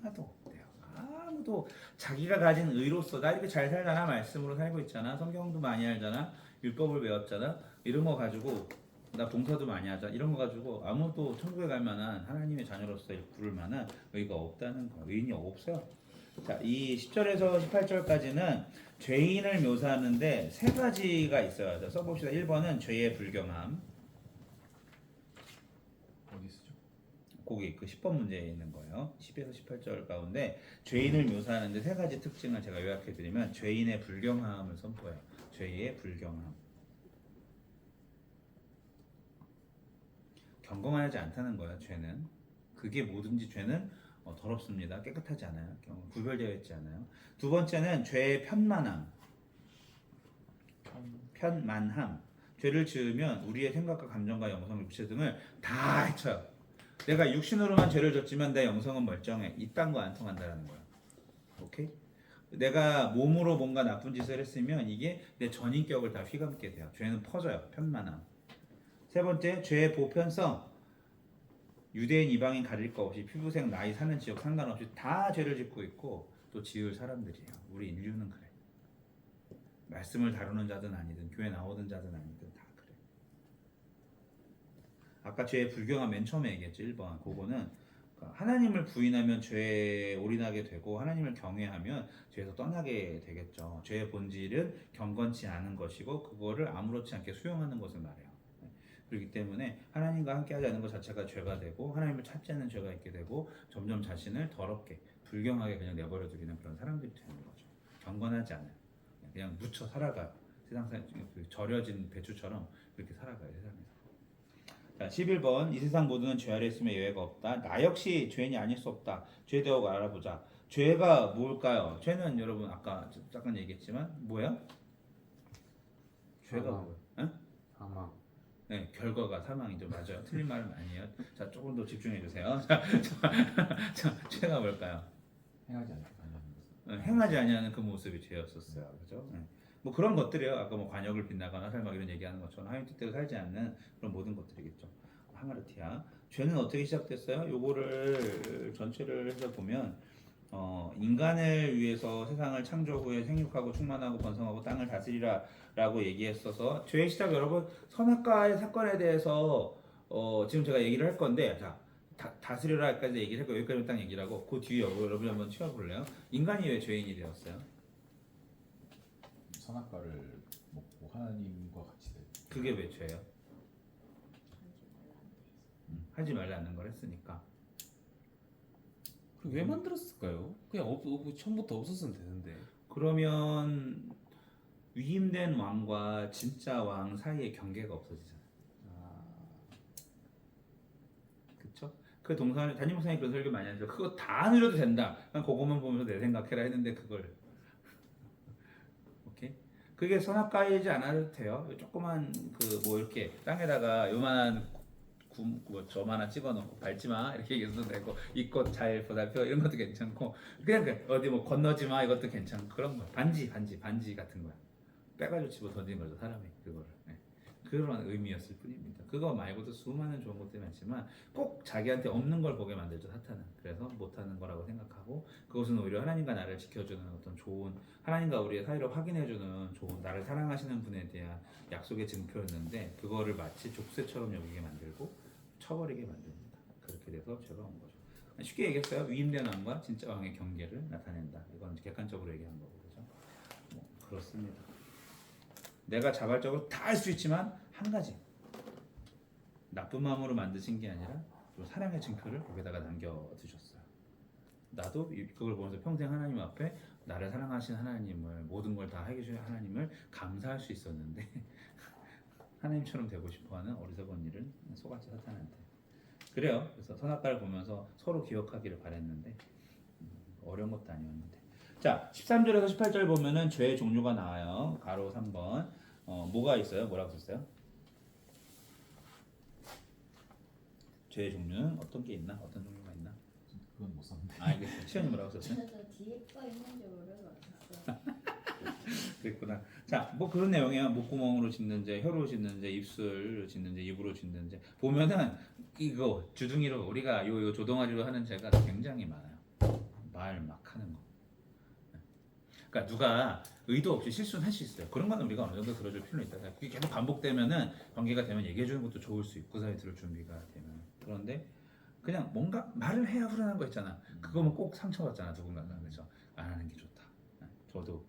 하나도 없대요. 아무도 자기가 가진 의로서 나 이렇게 잘 살잖아, 말씀으로 살고 있잖아, 성경도 많이 알잖아, 율법을 배웠잖아, 이런 거 가지고 나 봉사도 많이 하자, 이런 거 가지고 아무도 천국에 갈 만한 하나님의 자녀로서 부를 만한 의가 없다는 거. 의인이 없어요. 자, 이 10절에서 18절까지는 죄인을 묘사하는데 세 가지가 있어요. 자, 써봅시다. 1번은 죄의 불경함. 어디 쓰죠? 거기 그 10번 문제에 있는 거예요. 10에서 18절 가운데 죄인을 묘사하는데 세 가지 특징을 제가 요약해 드리면 죄인의 불경함을 선포해요. 죄의 불경함. 경건하지 않다는 거예요. 죄는. 그게 뭐든지 죄는 더럽습니다. 깨끗하지 않아요. 구별되어 있지 않아요. 두 번째는 죄의 편만함. 편만함. 죄를 지으면 우리의 생각과 감정과 영성, 육체 등을 다 해쳐요. 내가 육신으로만 죄를 졌지만 내 영성은 멀쩡해. 이딴 거 안 통한다는 거야. 오케이? 내가 몸으로 뭔가 나쁜 짓을 했으면 이게 내 전인격을 다 휘감게 돼요. 죄는 퍼져요. 편만함. 세 번째, 죄의 보편성. 유대인, 이방인 가릴 거 없이 피부색, 나이, 사는 지역 상관없이 다 죄를 짓고 있고 또 지을 사람들이에요. 우리 인류는 그래. 말씀을 다루는 자든 아니든 교회 나오든 자든 아니든 다 그래. 아까 죄의 불경함 맨 처음에 얘기했죠. 1번. 그거는 하나님을 부인하면 죄에 올인하게 되고 하나님을 경외하면 죄에서 떠나게 되겠죠. 죄의 본질은 경건치 않은 것이고 그거를 아무렇지 않게 수용하는 것을 말해요. 그렇기 때문에 하나님과 함께하지 않는 것 자체가 죄가 되고 하나님을 찾지 않는 죄가 있게 되고 점점 자신을 더럽게 불경하게 그냥 내버려 두기는 그런 사람들이 되는 거죠. 경건하지 않아요. 그냥 묻혀 살아가요. 세상 절여진 배추처럼 그렇게 살아가요 세상에서. 자, 11번 이 세상 모두는 죄 아래 있음에 예외가 없다. 나 역시 죄인이 아닐 수 없다. 죄 대하고 알아보자. 죄가 뭘까요? 죄는 여러분 아까 잠깐 얘기했지만 뭐야? 죄가 사망. 뭐야? 응? 사망. 네, 결과가 사망이죠. 맞아요. 틀린 말은 아니에요. 자, 조금 더 집중해 주세요. 죄가 뭘까요? 행하지 않는 것은. 행하지 아니하는 그 모습이 죄였었어요. 그죠? 네. 뭐 그런 것들이요. 아까 뭐 관역을 빗나가나 살막 이런 얘기하는 것처럼 하나님 뜻대로 살지 않는 그런 모든 것들이겠죠. 하마르티아. 죄는 어떻게 시작됐어요? 요거를 전체를 해서 보면 인간을 위해서 세상을 창조 후에 생육하고 충만하고 번성하고 땅을 다스리라 라고 얘기했어서 죄의 시작 여러분 선악과의 사건에 대해서 지금 제가 얘기를 할 건데 자 다스리라까지 얘기를 했고 여기까지 딱 얘기를 하고 그 뒤에 여러분이 한번 치워볼래요? 인간이 왜 죄인이 되었어요? 선악과를 먹고 하나님과 같이 될. 그게 왜 죄예요? 하지 말라는 걸 했으니까. 왜 만들었을까요? 그냥 처음부터 없었으면 되는데. 그러면 위임된 왕과 진짜 왕 사이의 경계가 없어지잖아요. 그쵸? 그 동산을 담임 목사님 그런 설교 많이 하죠. 그거 다 안 누려도 된다. 난 그것만 보면서 내 생각해라 했는데 그걸 오케이? 그게 선악과이지 않아도 돼요. 조그만 그 뭐 이렇게 땅에다가 요만한 뭐 저만한 찍어놓고 밟지 마 이렇게 얘기해도 되고 이 꽃 잘 보살펴 이런 것도 괜찮고 그냥 어디 뭐 건너지 마 이것도 괜찮고 그런 거 반지 같은 거야. 빼가지고 집어 던진 거죠 사람이 그거를. 네. 그런 의미였을 뿐입니다. 그거 말고도 수많은 좋은 것들이 많지만 꼭 자기한테 없는 걸 보게 만들죠 사탄은. 그래서 못하는 거라고 생각하고 그것은 오히려 하나님과 나를 지켜주는 어떤 좋은 하나님과 우리의 사이를 확인해주는 좋은 나를 사랑하시는 분에 대한 약속의 증표였는데 그거를 마치 족쇄처럼 여기게 만들고 쳐버리게 만듭니다. 그렇게 돼서 죄가 온 거죠. 쉽게 얘기했어요. 위임된 왕과 진짜 왕의 경계를 나타낸다. 이건 객관적으로 얘기한 거고 그죠? 뭐 그렇습니다. 내가 자발적으로 다 할 수 있지만 한 가지 나쁜 마음으로 만드신 게 아니라 좀 사랑의 증표를 거기다가 남겨두셨어요. 나도 그걸 보면서 평생 하나님 앞에 나를 사랑하신 하나님을 모든 걸 다 해주신 하나님을 감사할 수 있었는데 하나님처럼 되고 싶어하는 어리석은 일은 속았죠 사탄한테. 그래요. 그래서 선악과를 보면서 서로 기억하기를 바랬는데 어려운 것도 아니었는데. 자 13절에서 18절 보면은 죄의 종류가 나와요. 가로 3번 뭐가 있어요? 뭐라고 썼어요? 죄의 종류는 어떤 게 있나? 어떤 종류가 있나? 그건 못 썼는데. 알겠어요. 시연이 뭐라고 썼어요? 그래서 뒤에 거 있는 줄 모르겠어요. 그랬구나. 자, 뭐 그런 내용이야. 목구멍으로 짖는 죄, 혀로 짖는 죄, 입술로 짖는 죄, 입으로 짖는 죄. 보면은 이거 주둥이로 우리가 요 조동아리로 하는 죄가 굉장히 많아요. 말 막 하는 거. 그러니까 누가 의도 없이 실수는 할 수 있어요. 그런 건 우리가 어느 정도 들어줄 필요는 있다. 그게 계속 반복되면은 관계가 되면 얘기해 주는 것도 좋을 수 있고 그 사이 들을 준비가 되면. 그런데 그냥 뭔가 말을 해야 후련한 거 있잖아. 그거면 꼭 상처받잖아 누군가가. 그래서 안 하는 게 좋다. 저도.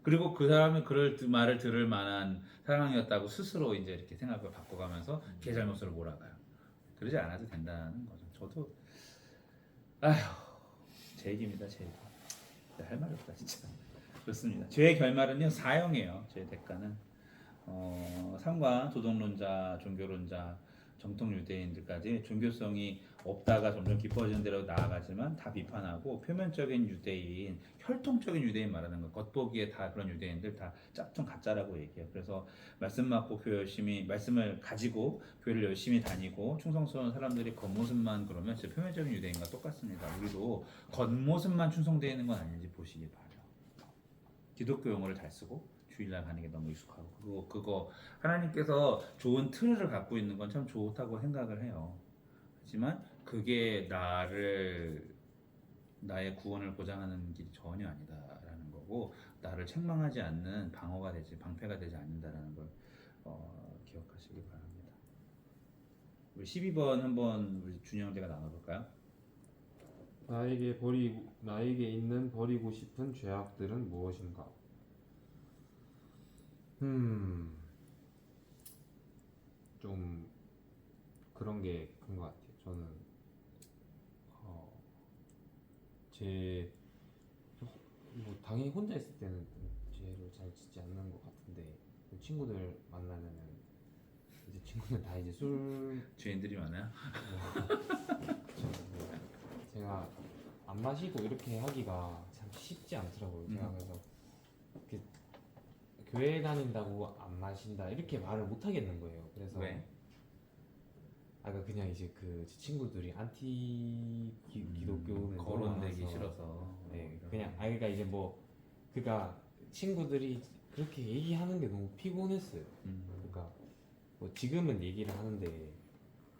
그리고 그 사람이 말을 들을 만한 상황이었다고 스스로 이제 이렇게 생각을 바꿔가면서 걔 잘못을 몰아가요. 그러지 않아도 된다는 거죠. 저도 제 얘기입니다. 제 얘기. 할 말이 없다 진짜. 그렇습니다. 죄의 결말은요 사형이에요. 죄의 대가는 삼가 도덕론자, 종교론자, 정통 유대인들까지 종교성이 없다가 점점 깊어지는 대로 나아가지만 다 비판하고 표면적인 유대인, 혈통적인 유대인 말하는 거 겉보기에 다 그런 유대인들 다 짝퉁 가짜라고 얘기해요. 그래서 말씀 맞고 교회 열심히 말씀을 가지고 교회를 열심히 다니고 충성스러운 사람들이 겉모습만 그러면 진짜 표면적인 유대인과 똑같습니다. 우리도 겉모습만 충성되어 있는 건 아닌지 보시기 바래요. 기독교 용어를 잘 쓰고 주일날 가는 게 너무 익숙하고 그거 하나님께서 좋은 틀을 갖고 있는 건 참 좋다고 생각을 해요. 하지만 그게 나의 구원을 보장하는 길이 전혀 아니다라는 거고 나를 책망하지 않는 방패가 되지 않는다라는 걸 기억하시기 바랍니다. 우리 12번 한번 우리 준영제가 나눠볼까요? 나에게 있는 버리고 싶은 죄악들은 무엇인가? 좀 그런 게 큰 것 같아요. 저는 제 뭐 당연히 혼자 있을 때는 죄를 잘 짓지 않는 것 같은데 친구들 만나면은 이제 친구들 다 이제 술 죄인들이 많아요. 제가 안 마시고 이렇게 하기가 참 쉽지 않더라고요. 제가 그래서 이렇게 교회 다닌다고 안 마신다 이렇게 말을 못 하겠는 거예요. 그래서 왜? 그냥 이제 제 친구들이 안티 기독교는 거론되기 넘어가서 싫어서. 네, 이런. 그냥 그러니까 이제 그러니까 친구들이 그렇게 얘기하는 게 너무 피곤했어요. 그러니까 뭐 지금은 얘기를 하는데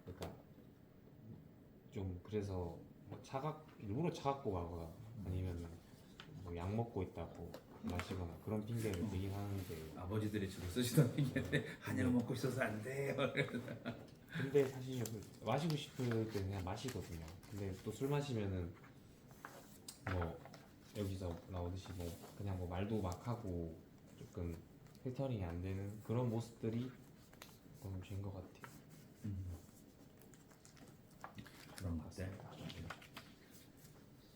그러니까 좀 그래서 뭐 일부러 차갑고 가거나 아니면 뭐 약 먹고 있다고 마시거나 그런 핑계를 대긴 하는데 아버지들이 주로 쓰시던 핑계인데 한약 먹고 있어서 안 돼요. 근데 사실 마시고 싶을 때 그냥 마시거든요. 근데 또 술 마시면은 뭐 여기서 나오듯이 뭐 그냥 뭐 말도 막 하고 조금 필터링이 안 되는 그런 모습들이 좀 죄인 것 같아요. 그런 것들.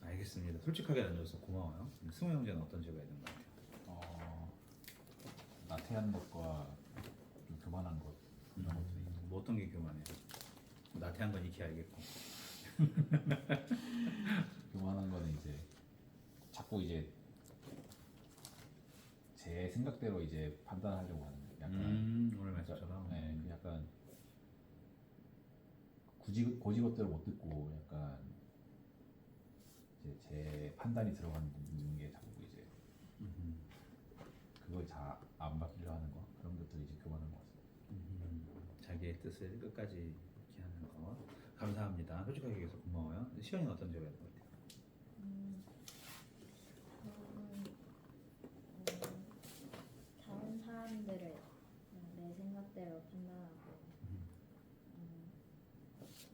알겠습니다. 솔직하게 나눠줘서 고마워요. 승호 형제는 어떤 죄가 있는 것 같아요? 나태한 것과 좀 교만한 것 이런 것들이 있죠. 뭐 어떤 게 교만해요? 나태한 건 익히 알겠고. 교만한 거는 이제 자꾸 이제 제 생각대로 이제 판단하려고 하는 거. 약간 오늘 말씀처럼. 네, 그 약간 고지것대로 못 듣고 약간 이제 제 판단이 들어가는 게 자꾸 이제 그걸 잘 안 바뀌려 하는 거 그런 것들이 이제 교만한 것 같아요. 자기의 뜻을 끝까지 이렇게 하는 거. 감사합니다. 솔직하게 얘기해서 고마워요. 시연이는 어떤 죄가 있는 것 같아요? 저는 다른 사람들을 그냥 내 생각대로 판단하고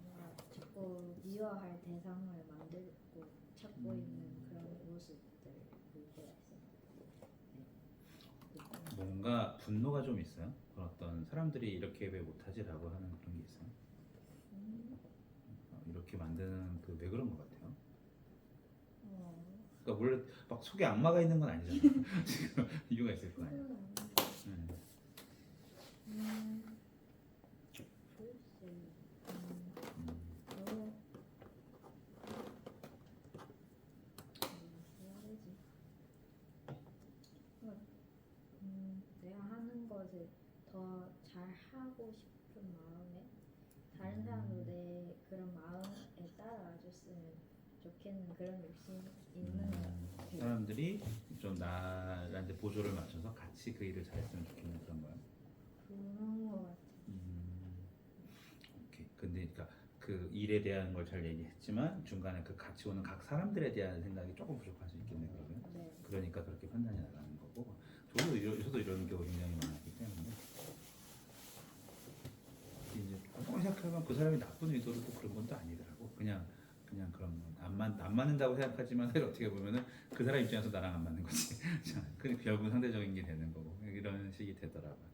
뭔가 자꾸 미워할 대상을 만들고 찾고 있는 그런 모습들 볼 때가 있습니다. 뭔가 분노가 좀 있어요? 그런 어떤 사람들이 이렇게 왜 못하지라고 하는 그런 게 있어요? 이렇게 만드는 그 왜 그런 것 같아요? 그러니까 원래 막 속에 악마가 있는 건 아니잖아요. 지금 이유가 있을 거 아니에요. 글쎄, 해야 되지? 내가 하는 것을 더 잘하고 싶은 마음에 다른 사람도 내 그런 마음에 따라와줬으면 좋겠는 그런 욕심이 있는 것 같아요. 사람들이 좀 나한테 보조를 맞춰서 같이 그 일을 잘했으면 좋겠는 그런 거예요. 그런 것 같아요. 오케이. 근데 그러니까 그 일에 대한 걸 잘 얘기했지만 중간에 그 같이 오는 각 사람들에 대한 생각이 조금 부족할 수 있겠네 그러면. 네. 그러니까 그렇게 판단이 나가는 거고. 저도 이런 경우 굉장히 많았기 때문에. 이제 조금 생각해보면 그 사람이 나쁜 의도로 또 그런 건 또 아니더라고. 그냥 그런 건 안 맞는다고 생각하지만 사실 어떻게 보면은 그 사람 입장에서 나랑 안 맞는 거지. 그 결국 상대적인 게 되는 거고 이런 식이 되더라고요.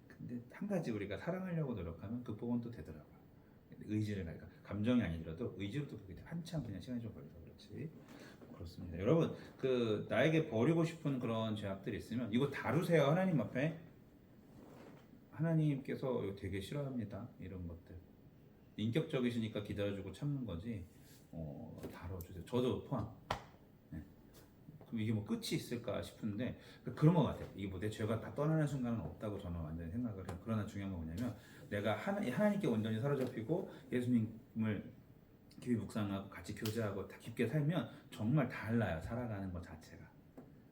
근데 한 가지 우리가 사랑하려고 노력하면 극복은 또 되더라고요. 의지를 그러니까 감정이 아니더라도 의지로 또 그게 한참 그냥 시간이 좀 걸려서 그렇지. 그렇습니다. 여러분 그 나에게 버리고 싶은 그런 죄악들이 있으면 이거 다루세요 하나님 앞에. 하나님께서 이거 되게 싫어합니다. 이런 것들. 인격적이시니까 기다려주고 참는 거지. 다뤄주세요. 저도 포함. 네. 그럼 이게 뭐 끝이 있을까 싶은데 그런 것 같아요. 이게 뭐 내 죄가 다 떠나는 순간은 없다고 저는 완전히 생각을 해요. 그러나 중요한 건 뭐냐면 내가 하나님께 온전히 사로잡히고 예수님을 깊이 묵상하고 같이 교제하고 다 깊게 살면 정말 달라요. 살아가는 것 자체가.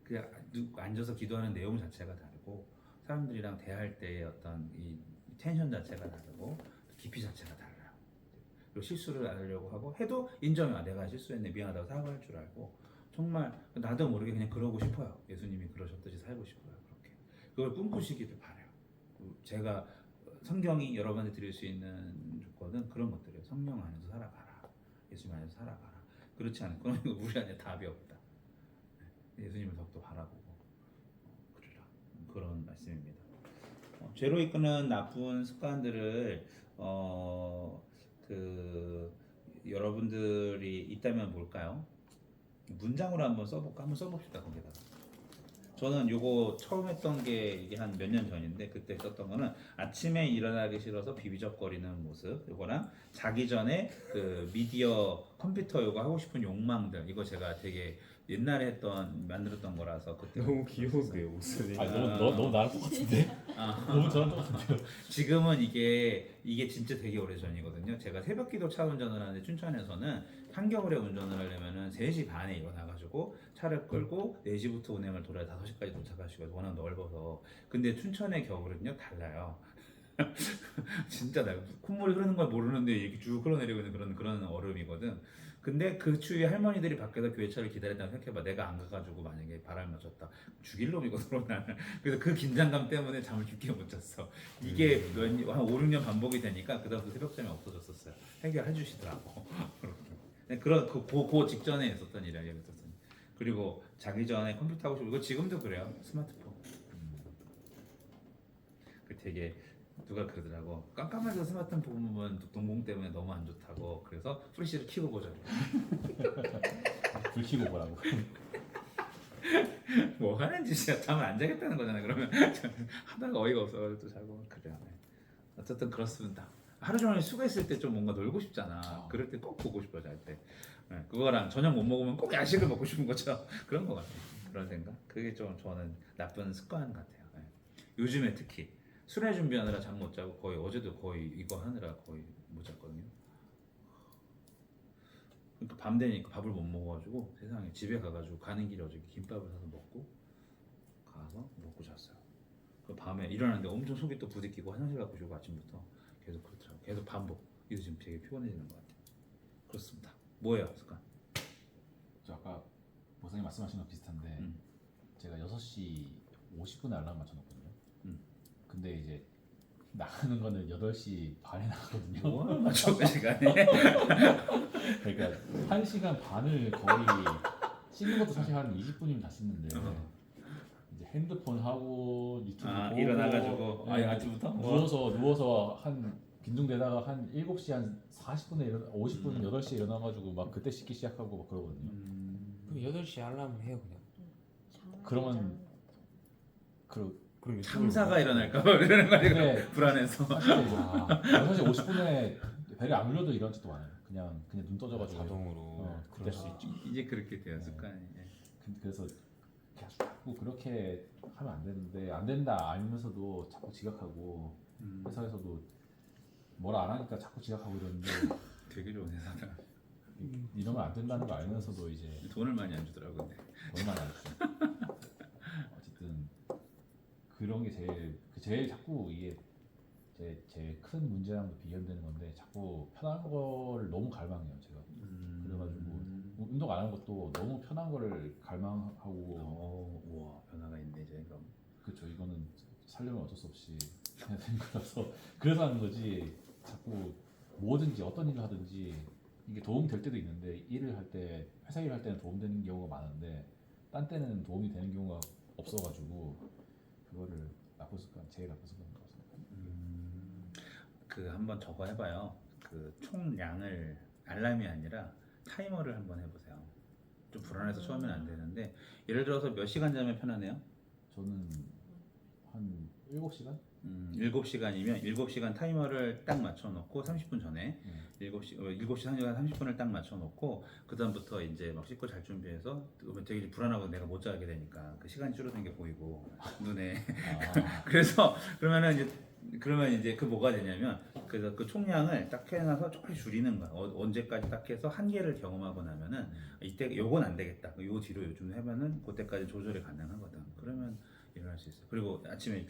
그냥 앉아서 기도하는 내용 자체가 다르고 사람들이랑 대할 때의 어떤 이 텐션 자체가 다르고 깊이 자체가 달라요. 그리고 실수를 안 하려고 하고 해도 인정해. 내가 실수했네. 미안하다고 사과할 줄 알고 정말 나도 모르게 그냥 그러고 싶어요. 예수님이 그러셨듯이 살고 싶어요. 그렇게. 그걸 꿈꾸시기를 바라요. 제가 성경이 여러분한테 드릴 수 있는 조건은 그런 것들이에요. 성령 안에서 살아가라. 예수님 안에서 살아가라. 그렇지 않고는 우리 안에 답이 없다. 예수님을 더욱더 바라보고 그러라. 그런 말씀입니다. 죄로 이끄는 나쁜 습관들을 여러분들이 있다면 뭘까요? 문장으로 한번 써볼까? 한번 써봅시다 거기다가. 저는 요거 처음 했던 게 이게 한 몇 년 전인데 그때 썼던 거는 아침에 일어나기 싫어서 비비적거리는 모습 요거랑 자기 전에 그 미디어 컴퓨터 요거 하고 싶은 욕망들 이거 제가 되게 옛날에 만들었던 거라서 그때 너무 귀여운데요 목소리. 너무 나랑 똑같은데? 너무 저랑 똑같은데요? 지금은 이게 진짜 되게 오래 전이거든요. 제가 새벽기도 차 운전을 하는데 춘천에서는 한겨울에 운전을 하려면은 3시 반에 일어나가지고 차를 끌고 4시부터 운행을 돌아야 5시까지 도착하시고 워낙 넓어서. 근데 춘천의 겨울은요 달라요. 진짜 나 콧물이 흐르는 걸 모르는데 이렇게 쭉 흘러내리고 있는 그런 얼음이거든. 근데 그 추위에 할머니들이 밖에서 교회차를 기다렸다고 생각해봐. 내가 안 가가지고 만약에 바람을 맞췄다. 죽일 놈이거든 나는. 그래서 그 긴장감 때문에 잠을 깊게 못 잤어. 이게 한 5, 6년 반복이 되니까 그다음부터 새벽잠이 없어졌었어요. 해결해 주시더라고. 그 직전에 있었던 일이야. 그리고 자기 전에 컴퓨터 하고 싶고 이거 지금도 그래요. 스마트폰. 그 되게 누가 그러더라고. 깜깜해서 스마트폰 보면 동공 때문에 너무 안 좋다고. 그래서 프리시를 켜고 보자. 불 켜고 보라고. 뭐 하는 짓이야. 잠을 안 자겠다는 거잖아. 그러면 하다가 어이가 없어가지고 또 자고 그래요. 네. 어쨌든 그렇습니다. 하루 종일 수고했을 때 좀 뭔가 놀고 싶잖아. 그럴 때 꼭 보고 싶어 잘 때. 네, 그거랑 저녁 못 먹으면 꼭 야식을 먹고 싶은 거죠. 그런 거 같아요. 그런 생각. 그게 좀 저는 나쁜 습관 같아요. 네. 요즘에 특히 수련 준비하느라 잠 못 자고 거의 어제도 거의 이거 하느라 거의 못 잤거든요. 그러니까 밤 되니까 밥을 못 먹어가지고 세상에 집에 가가지고 가는 길에 어저께 김밥을 사서 먹고 가서 먹고 잤어요. 그 밤에 일어났는데 엄청 속이 또 부딪히고 화장실 가고 싶고 아침부터 계속 그렇더라고. 계속 반복. 이거 지금 되게 피곤해지는 것 같아요. 그렇습니다. 뭐예요 습관? 저 아까 보성이 말씀하신 거 비슷한데 제가 6시 50분에 알람 맞춰놓거든요. 근데 이제 나가는 거는 8시 반에 나가거든요. 뭐 맞춰 그 시간에. 그러니까 1시간 반을 거의 씻는 것도 사실 한 20분이면 다 씻는데 이제 핸드폰 하고 유튜브 보고 일어나가지고 네, 아침부터 누워서 한 빈둥대다가 한 7시 한 40분에 50분 8시에 일어나가지고 막 그때 씻기 시작하고 막 그러거든요. 그럼 8시 알람 해요 그냥. 그러면 그럼 참사가 일어날까봐 이러는 거 아니고 근데 불안해서. 사실 6시 50분에 배를 안 울려도 이런 적도 많아요. 그냥 눈 떠져가지고 자동으로 그럴 수 있죠. 이제 그렇게 돼요 습관이. 그래서 자꾸 그렇게 하면 안 되는데 안 된다 알면서도 자꾸 지각하고 회사에서도 뭐라 안 하니까 자꾸 지각하고 이러는데 되게 좋은 회사다. 이러면 안 된다는 거 알면서도 이제 돈을 많이 안 주더라고 근데. 얼마나 안 줘. 어쨌든 그런 게 제일 자꾸 이게 제일 큰 문제랑도 비견되는 건데 자꾸 편한 거를 너무 갈망해요 제가. 그래가지고 운동 안 하는 것도 너무 편한 거를 갈망하고 우와 변화가 있네 이제 그럼. 그렇죠. 이거는 살려면 어쩔 수 없이 해야 되는 거라서 그래서 하는 거지. 자꾸 뭐든지 어떤 일을 하든지 이게 도움이 될 때도 있는데 일을 할 때 회사 일을 할 때는 도움되는 경우가 많은데 딴 때는 도움이 되는 경우가 없어가지고 그거를 제일 나쁜 습관인 것 같습니다. 그 한번 저거 해봐요. 그 총량을 알람이 아니라 타이머를 한번 해보세요. 좀 불안해서 처음엔 안 되는데 예를 들어서 몇 시간 자면 편하네요? 저는 한 7시간? 7시간이면 7시간 타이머를 딱 맞춰놓고 30분 전에 7시 30분을 딱 맞춰놓고 그 다음부터 이제 막 씻고 잘 준비해서 되게 불안하고 내가 못 자게 되니까 그 시간이 줄어든 게 보이고 눈에 그래서 그러면 이제 그 뭐가 되냐면 그래서 그 총량을 딱 해놔서 조금 줄이는 거야. 언제까지 딱 해서 한계를 경험하고 나면은 이때 요건 안 되겠다. 요 뒤로 요즘 하면은 그때까지 조절이 가능하거든. 그러면 일어날 수 있어요. 그리고 아침에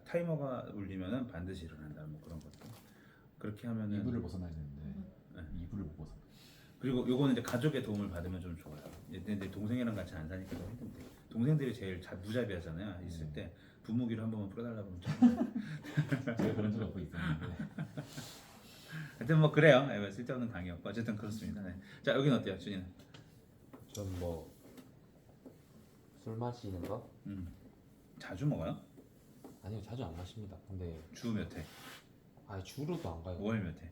타이머가 울리면은 반드시 일어난다. 뭐 그런 것도 그렇게 하면은 이불을 벗어나야 되는데 이불을 못 벗어. 그리고 요거는 이제 가족의 도움을 받으면 좀 좋아요. 근데 동생이랑 같이 안 사니까 좀 힘든데 동생들이 제일 무자비하잖아요. 있을 때 부무기로 한 번만 뿌려달라고 하면 좀. 제가 그런 적 없고 있었는데. 하여튼 뭐 그래요. 쓸데없는 강의였고 어쨌든 그렇습니다. 네. 자 여기는 어때요, 준이는? 전 뭐 술 마시는 거? 자주 먹어요? 아니요 자주 안 마십니다. 근데 주 몇 회? 주로도 안 가요. 월 몇 회?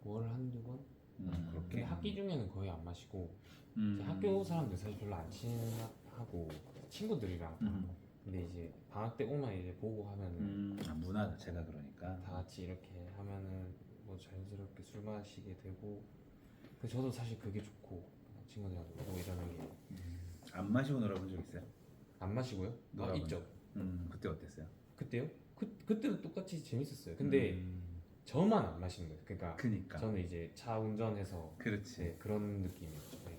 월 한두 번? 근데 그렇게. 학기 중에는 거의 안 마시고 음. 이제 학교 사람들 사실 별로 안 친하고 친구들이랑 근데 이제 방학 때 오면 이제 보고 하면은 문화 자체가 그러니까. 다 같이 이렇게 하면은 뭐 자연스럽게 술 마시게 되고 그 저도 사실 그게 좋고 친구들이랑 놀고 이러는 게 안 안 마시고 놀아본 적 있어요? 마시고요? 아 놀아본 있죠. 그때 어땠어요? 그때요? 그때도 똑같이 재밌었어요. 근데 저만 안 마시는 거예요. 그러니까 그니까. 저는 이제 차 운전해서 그렇지. 네, 그런 느낌이었죠. 네.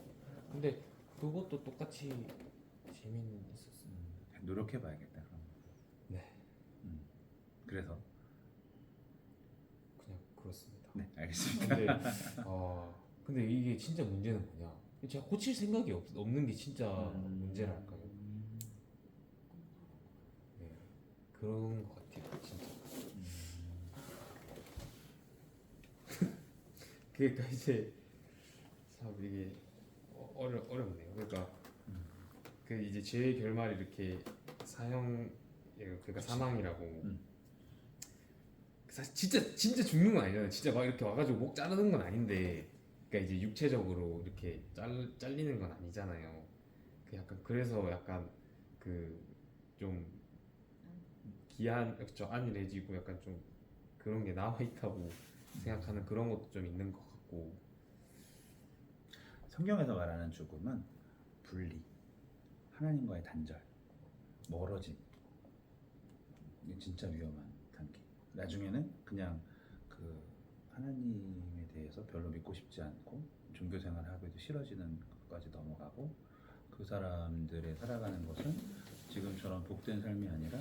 근데 그것도 똑같이 재미는 있었어요. 노력해봐야겠다. 그럼. 네, 그래서 그냥 그렇습니다. 네 알겠습니다. 근데 근데 이게 진짜 문제는 뭐냐? 제가 고칠 생각이 없는 게 진짜 문제랄까요? 네, 그런 것 같아요, 진짜. 그러니까 이제 참 이게 어렵네요. 그러니까 그 이제 죄의 결말이 이렇게 그러니까 사망이라고. 사실 진짜 죽는 건 아니잖아요. 진짜 막 이렇게 와가지고 목 자르는 건 아닌데, 그러니까 이제 육체적으로 이렇게 잘리는 건 아니잖아요. 그 약간 그래서 약간 그 좀 저 안일해지고 약간 좀 그런 게 남아 있다고 생각하는 그런 것도 좀 있는 것 같고. 성경에서 말하는 죽음은 분리, 하나님과의 단절, 멀어짐. 이게 진짜 위험한 단계. 나중에는 그냥 그 하나님에 대해서 별로 믿고 싶지 않고 종교 생활을 하기도 싫어지는 것까지 넘어가고, 그 사람들의 살아가는 것은 지금처럼 복된 삶이 아니라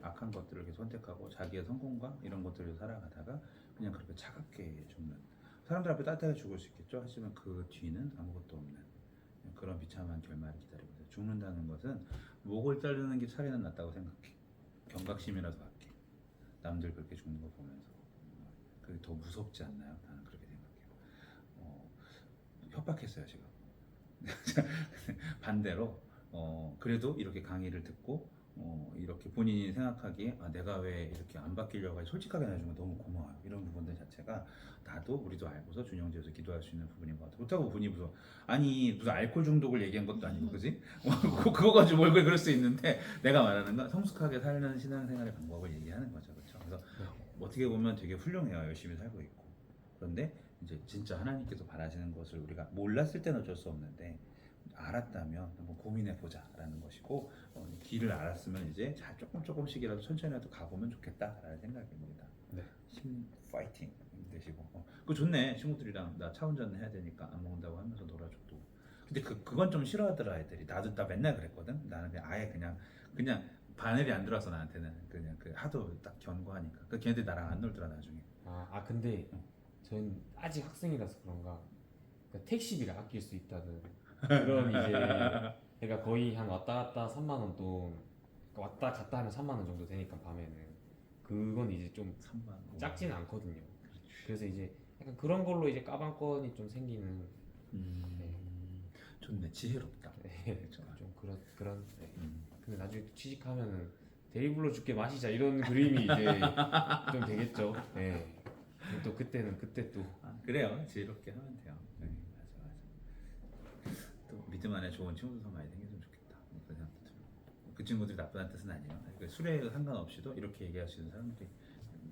악한 것들을 계속 선택하고 자기의 성공과 이런 것들을 살아가다가 그냥 그렇게 차갑게 죽는, 사람들 앞에 따뜻하게 죽을 수 있겠죠. 하지만 그 뒤는 아무것도 없는 그런 비참한 결말을 기다리고 있어요. 죽는다는 것은 목을 자르는 게 차라리 낫다고 생각해. 경각심이라도 갖게. 남들 그렇게 죽는 거 보면서 그게 더 무섭지 않나요? 나는 그렇게 생각해요. 협박했어요 지금. 반대로 그래도 이렇게 강의를 듣고 이렇게 본인이 생각하기에 내가 왜 이렇게 안 바뀌려고 하지, 솔직하게 나주면 너무 고마워요. 이런 부분들 자체가 나도 우리도 알고서 준영제에서 기도할 수 있는 부분인 것 같아요. 그렇다고 본인이 무슨 알코올 중독을 얘기한 것도 아니고, 그지? 그거 가지고 뭘 그럴 수 있는데, 내가 말하는 건 성숙하게 사는 신앙생활의 방법을 얘기하는 거죠. 그렇죠? 그래서 어떻게 보면 되게 훌륭해요. 열심히 살고 있고. 그런데 이제 진짜 하나님께서 바라시는 것을 우리가 몰랐을 때는 어쩔 수 없는데 알았다면 한번 고민해 보자라는 것이고, 길을 알았으면 이제 잘 조금씩이라도 천천히라도 가보면 좋겠다라는 생각입니다. 네. 힘 파이팅 되시고. 그거 좋네. 친구들이랑 나 차 운전 해야 되니까 안 먹는다고 하면서 놀아줘도. 근데 그건 좀 싫어하더라 애들이. 나 맨날 그랬거든. 나는 그냥 아예 그냥 바늘이 안 들어와서 나한테는 그냥 하도 딱 견고하니까. 그 걔네들 나랑 안 놀더라 나중에. 근데 저는 아직 학생이라서 그런가 그러니까 택시비를 아낄 수 있다는 그런 이제 그러니까 거의 한 왔다 갔다 3만 원 돈, 그러니까 왔다 갔다 하면 3만 원 정도 되니까 밤에는 그건 이제 좀 3만 작지는 않거든요. 그래서 이제 약간 그런 걸로 이제 까방권이 좀 생기는. 좋네. 지혜롭다. 네, 그렇죠. 좀 그런. 네. 근데 나중에 취직하면은 대리 불러줄게 마시자 이런 그림이 이제 좀 되겠죠. 네. 또 그때는 그때 또 그래요. 지혜롭게 하면 돼요. 네, 맞아. 또 믿음 안에 좋은 친구들 많이 생겼으면 좋겠다. 그런 생각도 들고. 그 친구들이 나쁘다는 뜻은 아니에요. 그러니까 술에 상관없이도 이렇게 얘기할 수 있는 사람들이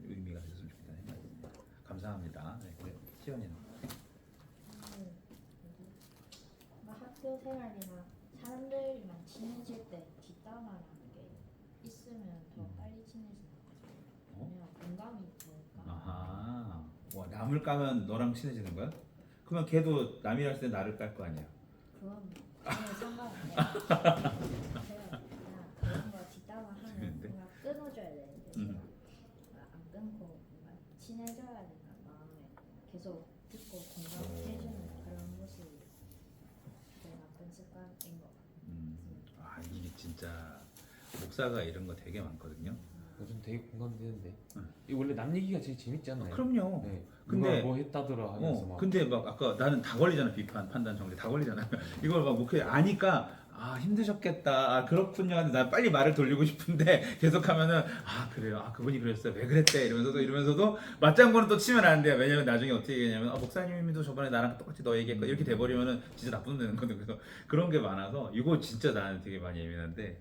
의미가 있었으면 좋겠다는 생각입니다. 감사합니다. 네, 그래. 시연이는 학교 생활이나 사람들이랑 친해질 때 뒷담화라는 게 있으면 더 빨리 친해지는 거죠. 그냥 공감이 되니까. 아하. 와, 남을 까면 너랑 친해지는 거야? 그러면 걔도 남이랑 있을 때 나를 깔 거 아니야? 그건 전혀 상관없네요. 제가 그냥 그런 거 뒷담화하면 재밌는데? 뭔가 끊어줘야 되는데 제가 안 끊고 뭔가 친해져야 된다는 마음에 계속 듣고 공감해주는 그런 모습이 제 나쁜 습관인 것 같아요. 이게 진짜 목사가 이런 거 되게 많거든요. 요즘 되게 공감되는데 이 원래 남 얘기가 제일 재밌지 않나요? 그럼요. 네. 근데 누가 뭐 했다더라 하면서 막 근데 막 아까 나는 다 걸리잖아. 비판, 판단, 정리 다 걸리잖아. 이걸 막 목회 아니까 아 힘드셨겠다. 아 그렇군요. 근데 나 빨리 말을 돌리고 싶은데 계속하면은 아 그래요. 아 그분이 그랬어요. 왜 그랬대? 이러면서도 맞장구는 또 치면 안 돼요. 왜냐면 나중에 어떻게 얘기냐면 목사님도 저번에 나랑 똑같이 너 얘기했고 이렇게 돼버리면은 진짜 나쁜 놈 되는 거든. 그래서 그런 게 많아서 이거 진짜 나는 되게 많이 예민한데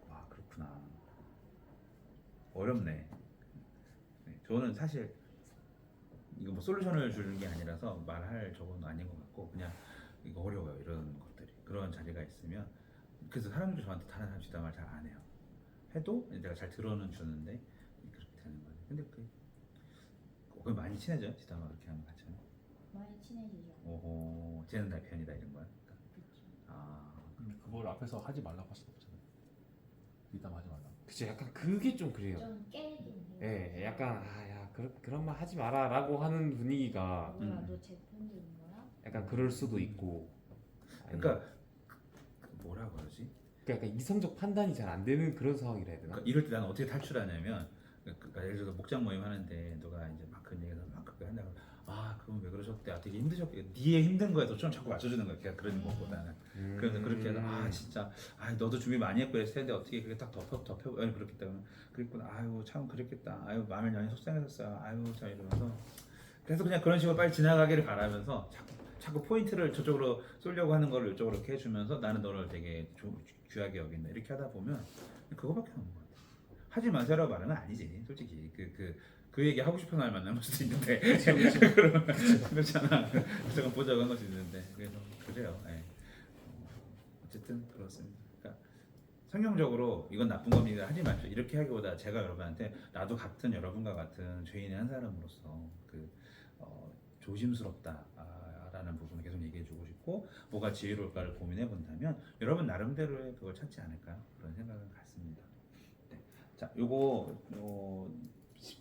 와 그렇구나. 어렵네. 네, 저는 사실 이거 뭐 솔루션을 주는 게 아니라서 말할 저건 아닌 것 같고 그냥 이거 어려워요 이런 것들이 그런 자리가 있으면 그래서 사람들이 저한테 다른 사람 뒷담화를 잘 안 해요. 해도 내가 잘 들어는 주는데 그렇게 되는 거예요. 근데 그 많이 친해져요 뒷담화 그렇게 하면 같이 하면. 많이 친해지죠. 오호 쟤는 내 편이다 이런 거야. 그렇죠. 아 근데 그걸 앞에서 하지 말라고 할 수도 없잖아요. 뒷담 하지 말라고. 그쵸, 약간 그게 좀 그래요. 좀 깨긴 해요. 예, 약간 아야 그런 말 하지 마라라고 하는 분위기가 뭐야 너제 편인 거야? 약간 그럴 수도 있고. 그러니까 뭐라 그러지? 그러니까 약간 이성적 판단이 잘 안 되는 그런 상황이라 해야 되나? 그러니까 이럴 때 나는 어떻게 탈출하냐면 그러니까 예를 들어서 목장 모임 하는데 누가 이제 막 그런 얘기해서 막 그렇게 한다고 아 그건 왜 그러셨대 아 되게 힘드셨겠 니의 힘든 거에서 좀 자꾸 맞춰주는 거야 그냥 그런 것보다는 그래서 그렇게 해서 아 진짜 아 너도 준비 많이 했고 했을 텐데 어떻게 그게 딱 덮여 아니 그렇기 때문에 그랬구나 아유 참 그랬겠다 아유 마음을 많이 속상했었어요 아유 자 이러면서 그래서 그냥 그런 식으로 빨리 지나가기를 바라면서 자꾸 포인트를 저쪽으로 쏠려고 하는 걸 이쪽으로 이렇게 해주면서 나는 너를 되게 귀하게 여긴다 이렇게 하다 보면 그거밖에 없는 것 같아. 하지 마세요라고 말하는 건 아니지 솔직히 그 얘기 하고 싶은 날 만나볼 수도 있는데 그러면 그렇잖아. 잠깐 보자고 한 것도 있는데 그래서 그래요. 예. 어쨌든 그렇습니다. 그러니까 성경적으로 이건 나쁜 겁니다 하지 마십시오 이렇게 하기보다 제가 여러분한테 나도 같은 여러분과 같은 죄인의 한 사람으로서 조심스럽다라는 부분을 계속 얘기해주고 싶고 뭐가 지혜로울까를 고민해 본다면 여러분 나름대로의 그걸 찾지 않을까 그런 생각은 갖습니다. 네. 자, 요거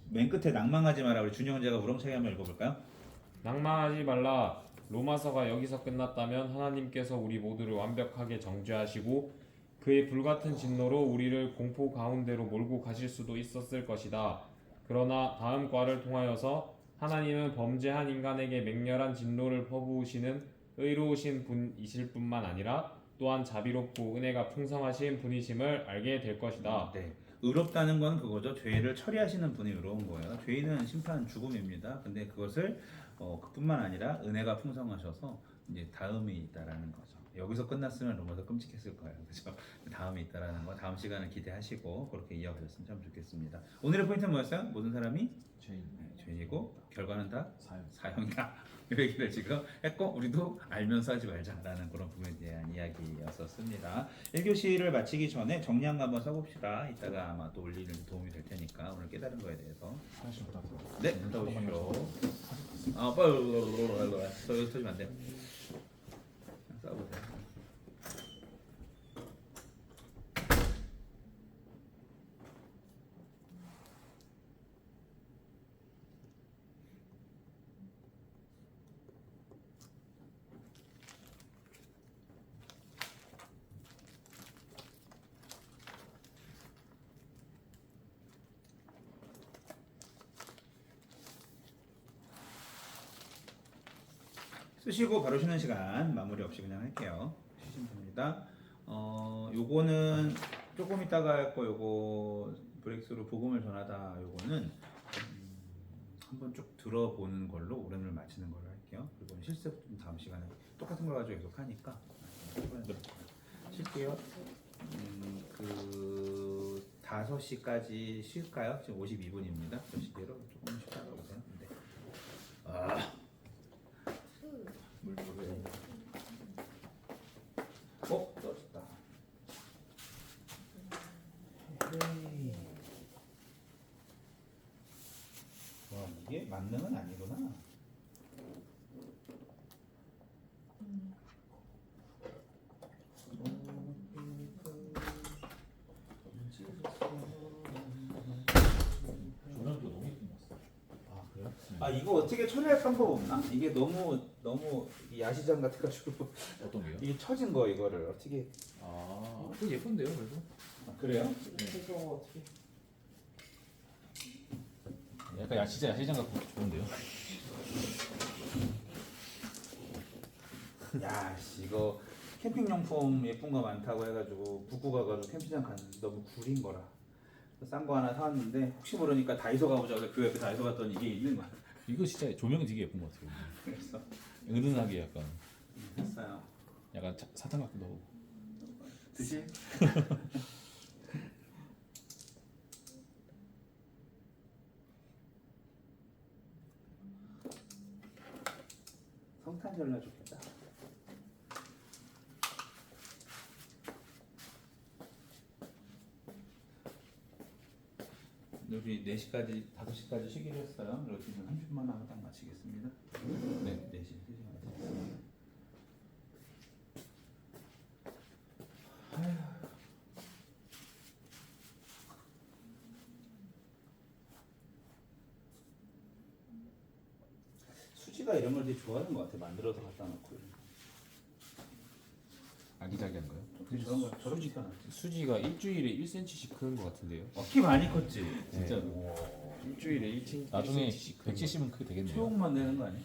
맨 끝에 낭망하지 마라 우리 준영 제가 우렁차게 한번 읽어볼까요? 낭만하지 말라. 로마서가 여기서 끝났다면 하나님께서 우리 모두를 완벽하게 정죄하시고 그의 불같은 진노로 우리를 공포 가운데로 몰고 가실 수도 있었을 것이다. 그러나 다음 과를 통하여서 하나님은 범죄한 인간에게 맹렬한 진노를 퍼부으시는 의로우신 분이실 뿐만 아니라 또한 자비롭고 은혜가 풍성하신 분이심을 알게 될 것이다. 네. 의롭다는 건 그거죠. 죄를 처리하시는 분이 의로운 거예요. 죄인은 심판 죽음입니다. 근데 그것을 그뿐만 아니라 은혜가 풍성하셔서 이제 다음이 있다라는 거죠. 여기서 끝났으면 로마서 끔찍했을 거예요. 그렇죠? 다음이 있다라는 거 다음 시간을 기대하시고 그렇게 이어가셨으면 참 좋겠습니다. 오늘의 포인트는 뭐였어요? 모든 사람이 죄인. 죄인이고 결과는 다 사형. 사형이다. 이 얘기를 지금 했고 우리도 알면서 하지 말자라는 그런 부분에 대한 이야기였었습니다. 1교시를 마치기 전에 정리한 거 한번 써봅시다. 이따가 아마 또 올리는 데 도움이 될 테니까 오늘 깨달은 거에 대해서 하나씩 부탁드립니다. 네, 갔다 오십시오. 아, 빨리 터지면 안 돼요. 써보세요. 쓰시고 바로 쉬는 시간 마무리 없이 그냥 할게요. 쉬시면 됩니다. 요거는 조금 있다가 할거 요거 브레이크스루 복음을 전하다 요거는 한번 쭉 들어보는 걸로 오랜을 마치는 걸로 할게요. 그리고 실습 다음 시간에 똑같은 걸 가지고 계속 하니까 쉴게요. 그 5시까지 쉴까요? 지금 52분입니다. 저 시계로 조금 쉬다가 오세요. 네. 떨어졌다. 와 이게 만능은 아니구나. 조명도 너무 예쁜 것 같아요. 아 그래요? 아 이거 어떻게 처리할 방법 없나? 이게 너무 이 야시장 같아가지고 어떤 게요? 이게 처진 거 이거를 어떻게? 아, 그 예쁜데요, 그래도. 아, 그래요? 이거 어떻게? 약간 진짜 야시장 같고 좋은데요. 야, 씨, 이거 캠핑용품 예쁜 거 많다고 해가지고 북구 가가지고 캠핑장 갔는데 너무 구린 거라 싼 거 하나 사왔는데 혹시 모르니까 다이소 가보자 그래서 그 옆에 다이소 갔더니 이게 있는 거야. 이거 진짜 조명이 되게 예쁜 것 같아요. 그래서 은은하게 약간 샀어요. 약간 사탕 같기도 하고. 드실? 성탄절날 좋겠다. 우리 4시까지 5시까지 쉬기로 했어요. 그래서 지금 30분 하면 딱 마치겠습니다. 네. 4시 3시 마치겠습니다. 수지가 이런 걸 되게 좋아하는 것 같아. 만들어서 갖다 놓고. 아기자기한가요? 근데 저런 거 저런 거 있잖아. 수지가 일주일에 1cm씩 크는 것 같은데요. 키 많이 컸지. 진짜 일주일에 1cm, 나중에 1cm씩 크는 170은 크게 되겠네요. 수용만 되는 거 아니야?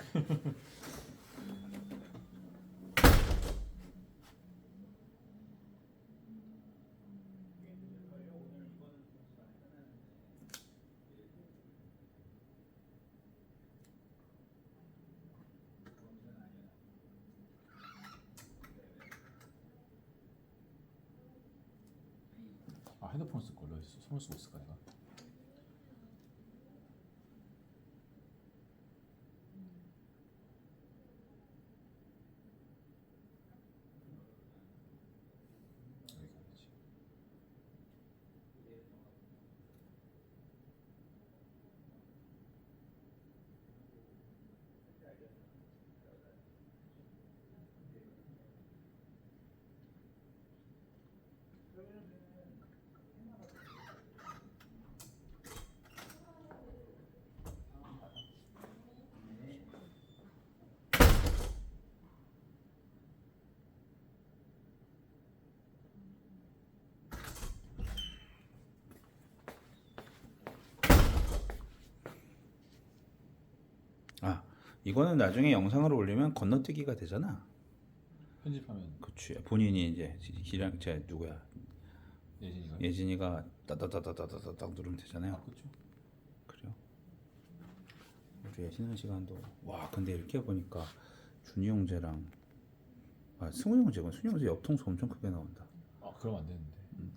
아 핸드폰 쓸 걸로 손을 쓰고 있을까 내가? 여기 가야지. 아, 이거는 나중에 영상으로 올리면 건너뛰기가 되잖아. 편집하면 그치. 본인이 이제 기량 제 누구야? 예진이가. 예진이가 따다다다다다닥 누르면 되잖아요. 그렇죠. 그래요. 우리 쉬는 시간도 와 근데 이렇게 보니까 준이 형제랑 승우 형제가 순이 형제 옆통수 엄청 크게 나온다. 아 그러면 안 되는데.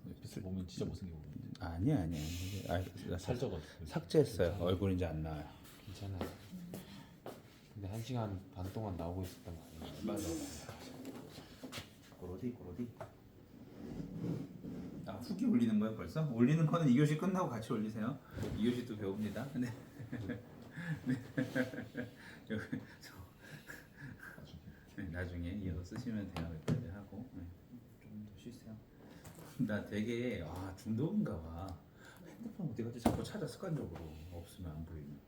옆에서 보면 진짜 못생겨 보여. 아니야. 나 살쪄가지고. 삭제했어요. 얼굴 이제 안 나와요. 괜찮아요. 근데 1시간 반 동안 나오고 있었던 거 아니에요? 맞아. 고로디. 아 후기 올리는 거야 벌써? 올리는 거는 2교시 끝나고 같이 올리세요. 2교시도 배웁니다. 네. 나중에 이어서 쓰시면 돼요. 여기까지 하고 좀 더 쉬세요. 나 되게 중독인가 봐. 핸드폰 어디 갔지 자꾸 찾아 습관적으로 없으면 안 보이면.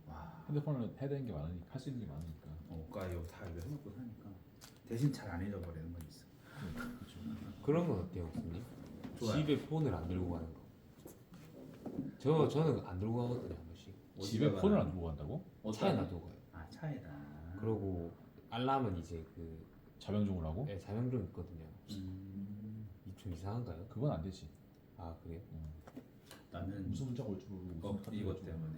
와. 핸드폰을 해야 되는 게 많으니까 할 수 있는 게 많으니까. 이거 다 이거 해놓고 사니까 대신 잘 안 잊어버리는 건 있어. 그렇죠. 그런 건 어때요, 교수님? 좋아요. 집에 폰을 안 들고 가는 거. 저는 안 들고 가거든요, 한 번씩. 집에 어디다가 폰을 안 두고 간다고? 차에 놔두고 가요. 아 차에다. 그러고 알람은 이제 그 자명종을 하고? 자명종 있거든요. 음, 좀 이상한가요? 그건 안 되지. 아 그래요? 나는 무슨 문자가 올 줄 모르고 무슨 이것 카톡이 때문에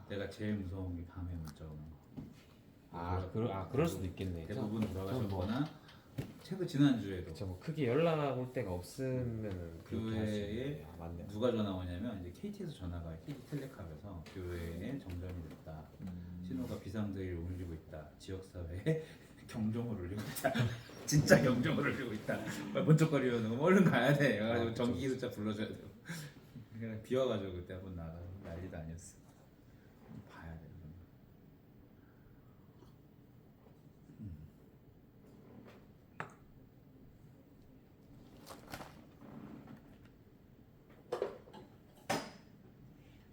내가 제일 무서운 게 밤에 문자 오는 거. 그럴 수도 있겠네. 대부분 돌아가셨거나 최근 지난주에도 그쵸, 뭐 크게 연락 올 때가 없으면은 그렇게 할수 교회에 있는데. 맞네. 누가 전화 오냐면 이제 KT에서 전화가 KT 텔레캅에서 교회에 정전이 됐다. 신호가 비상등을 울리고 있다. 지역사회에 경종을 울리고 있다. 진짜 경종을 울리고 있다. 번쩍거리는 거 얼른 가야 돼. 그래가지고 전기기술자 불러줘야 돼. 그냥 비와가지고 그때 한번 나가서 난리도 아니었어. 봐야 돼.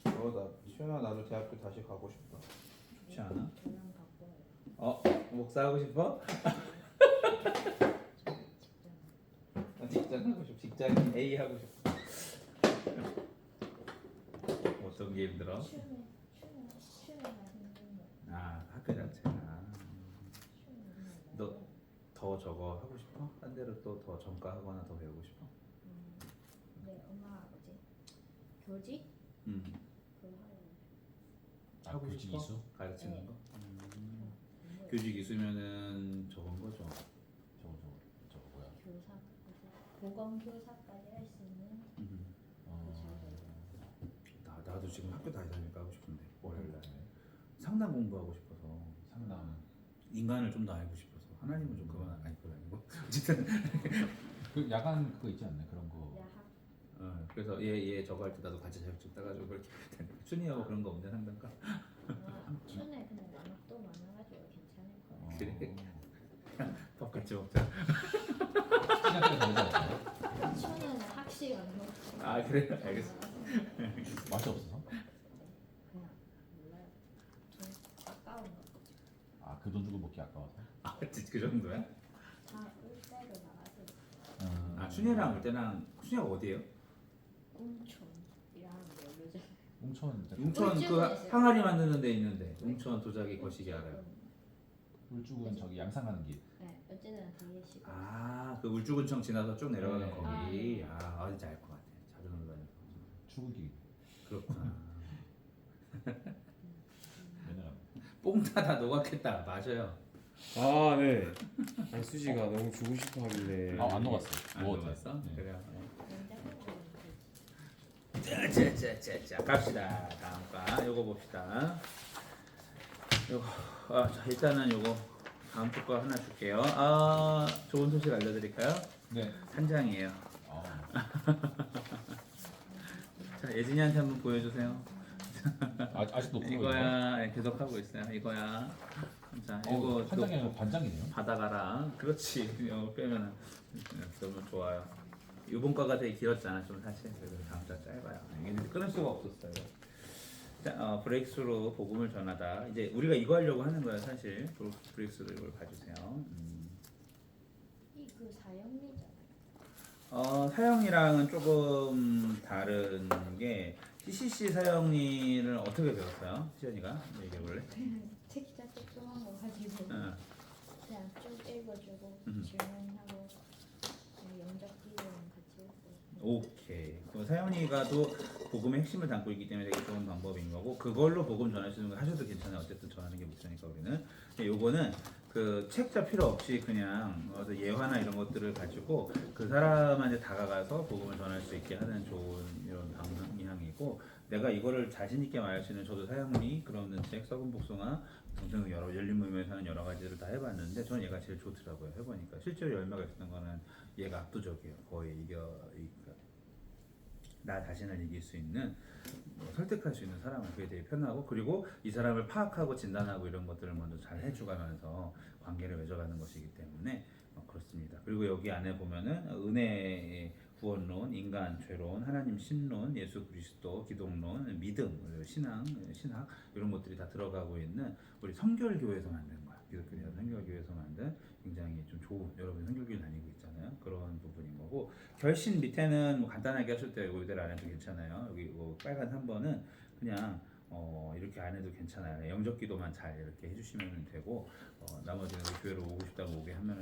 나 시연아 나도 대학교 다시 가고 싶다. 좋지 않아? 저랑 바꿔요. 목사 하고 싶어? 직장 하고 싶어. 직장 A 하고 싶어. 어떤 게 힘들어? 쉬는 날은 학교 자체가 너 더 더 저거 하고 싶어? 딴 데로 또 더 전과하거나 더 배우고 싶어? 네, 엄마 아버지 교직 음. 그거 하려고. 하고 교직 싶어? 이수? 가르치는 네. 거? 뭐예요? 교직 이수면은 저건 거죠. 저거 뭐야? 교사, 보건 교사까지 할 수 있는 그 자격. 나도 지금 학교 다니니까 하고 싶은데 월요일날 네. 상담 공부하고 싶어서 상담. 인간을 좀 더 알고 싶어서 하나님은 좀 그건 아니고 어쨌든 그 야간 그거 있지 않나요? 그런 거. 야학. 그래서 얘 저거 할 때 나도 같이 자격증 따가지고 그렇게 순위하고 그런 거 없냐 상담가? 춘에 근데 남학도 많아가지고 괜찮을 거예요. 그래. 밥 같이 먹자. 시간 때가 다르지 않나요? 춘은 학식 안 먹고. 아 그래? 알겠어. 맛이 없어서? 그냥 몰라요. 좀 아까운 거. 아, 그 돈 주고 먹기 아까워서? 진짜 그 정도야? 다울 때로 나가서 아 순이랑 올 때랑 순이가 어디예요? 웅촌이랑 모르죠. 웅천 웅천 그 울주군에 있어요. 항아리 만드는 데 있는데 웅천 도자기 거시기 알아요? 울주군 저기 양산 가는 길. 네, 어쨌든 되게 시골. 아그 울주군청 지나서 쭉 내려가는 네. 거기. 아, 아 어딘지 알 것 같아. 자주 놀러 다녀서. 출근길. 그렇구나. 맨날 뽕타 다 녹았겠다. 맞아요. 아 네. 아니 수지가 너무 주고 싶어 하길래. 안 녹았어. 안 먹어도 녹았어? 돼. 네. 그래요. 냉장고는 되지. 자자자자자 갑시다. 다음 과 요거 봅시다. 요거 자, 일단은 요거 다음 거 하나 줄게요. 좋은 소식 알려드릴까요? 네. 한 장이에요. 자 예진이한테 한번 보여주세요. 아직도 그거 이거야. 네, 계속 하고 있어요. 이거야. 자 이거 한 장이 아니라 반장이네요. 받아가라. 그렇지. 이거 빼면은 너무 좋아요. 이번 거가 되게 길었잖아. 좀 사실 그래서 다음 장 짧아요. 이게 끊을 수가 없었어요. 자, 브레이크스루 복음을 전하다. 이제 우리가 이거 하려고 하는 거예요, 사실. 브레이크스루 이걸 봐주세요. 이그 사형리잖아요. 사형리랑은 조금 다른 게 CCC 사형리를 어떻게 배웠어요? 시연이가 얘기해 볼래? 책자 조그만 거 가지고 그냥 쭉 읽어주고 질문하고 그냥 영적 기도랑 같이 읽고. 오케이. 그 사형리가도 복음의 핵심을 담고 있기 때문에 되게 좋은 방법인 거고 그걸로 복음 전하시는 거 하셔도 괜찮아요. 어쨌든 전하는 게 목표니까 우리는. 요거는 그 책자 필요 없이 그냥 예화나 이런 것들을 가지고 그 사람한테 다가가서 복음을 전할 수 있게 하는 좋은 이런 방향이고 내가 이거를 자신 있게 말할 수 있는 저도 사형리 그런 책 썩은 복숭아 등등 여러 열린 모임에서 하는 여러 가지를 다 해봤는데 저는 얘가 제일 좋더라고요. 해보니까 실제로 열매가 있었던 거는 얘가 압도적이에요. 거의 나 자신을 이길 수 있는 설득할 수 있는 사람은 그게 되게 편하고 그리고 이 사람을 파악하고 진단하고 이런 것들을 먼저 잘 해주가면서 관계를 맺어가는 것이기 때문에 그렇습니다. 그리고 여기 안에 보면은 은혜의 구원론, 인간 죄론, 하나님 신론, 예수 그리스도, 기독론, 믿음, 신앙 이런 것들이 다 들어가고 있는 우리 성결교회에서 만든 거야. 기독교 성결교회에서 만든 굉장히 좀 좋은 여러분 성결교회 다니고 있잖아요. 그런 부분인 거고 결신 밑에는 뭐 간단하게 하실 때 이대로 안 해도 괜찮아요. 여기 뭐 빨간 3번은 그냥 이렇게 안 해도 괜찮아요. 영적 기도만 잘 이렇게 해주시면 되고 나머지는 교회로 오고 싶다고 오게 하면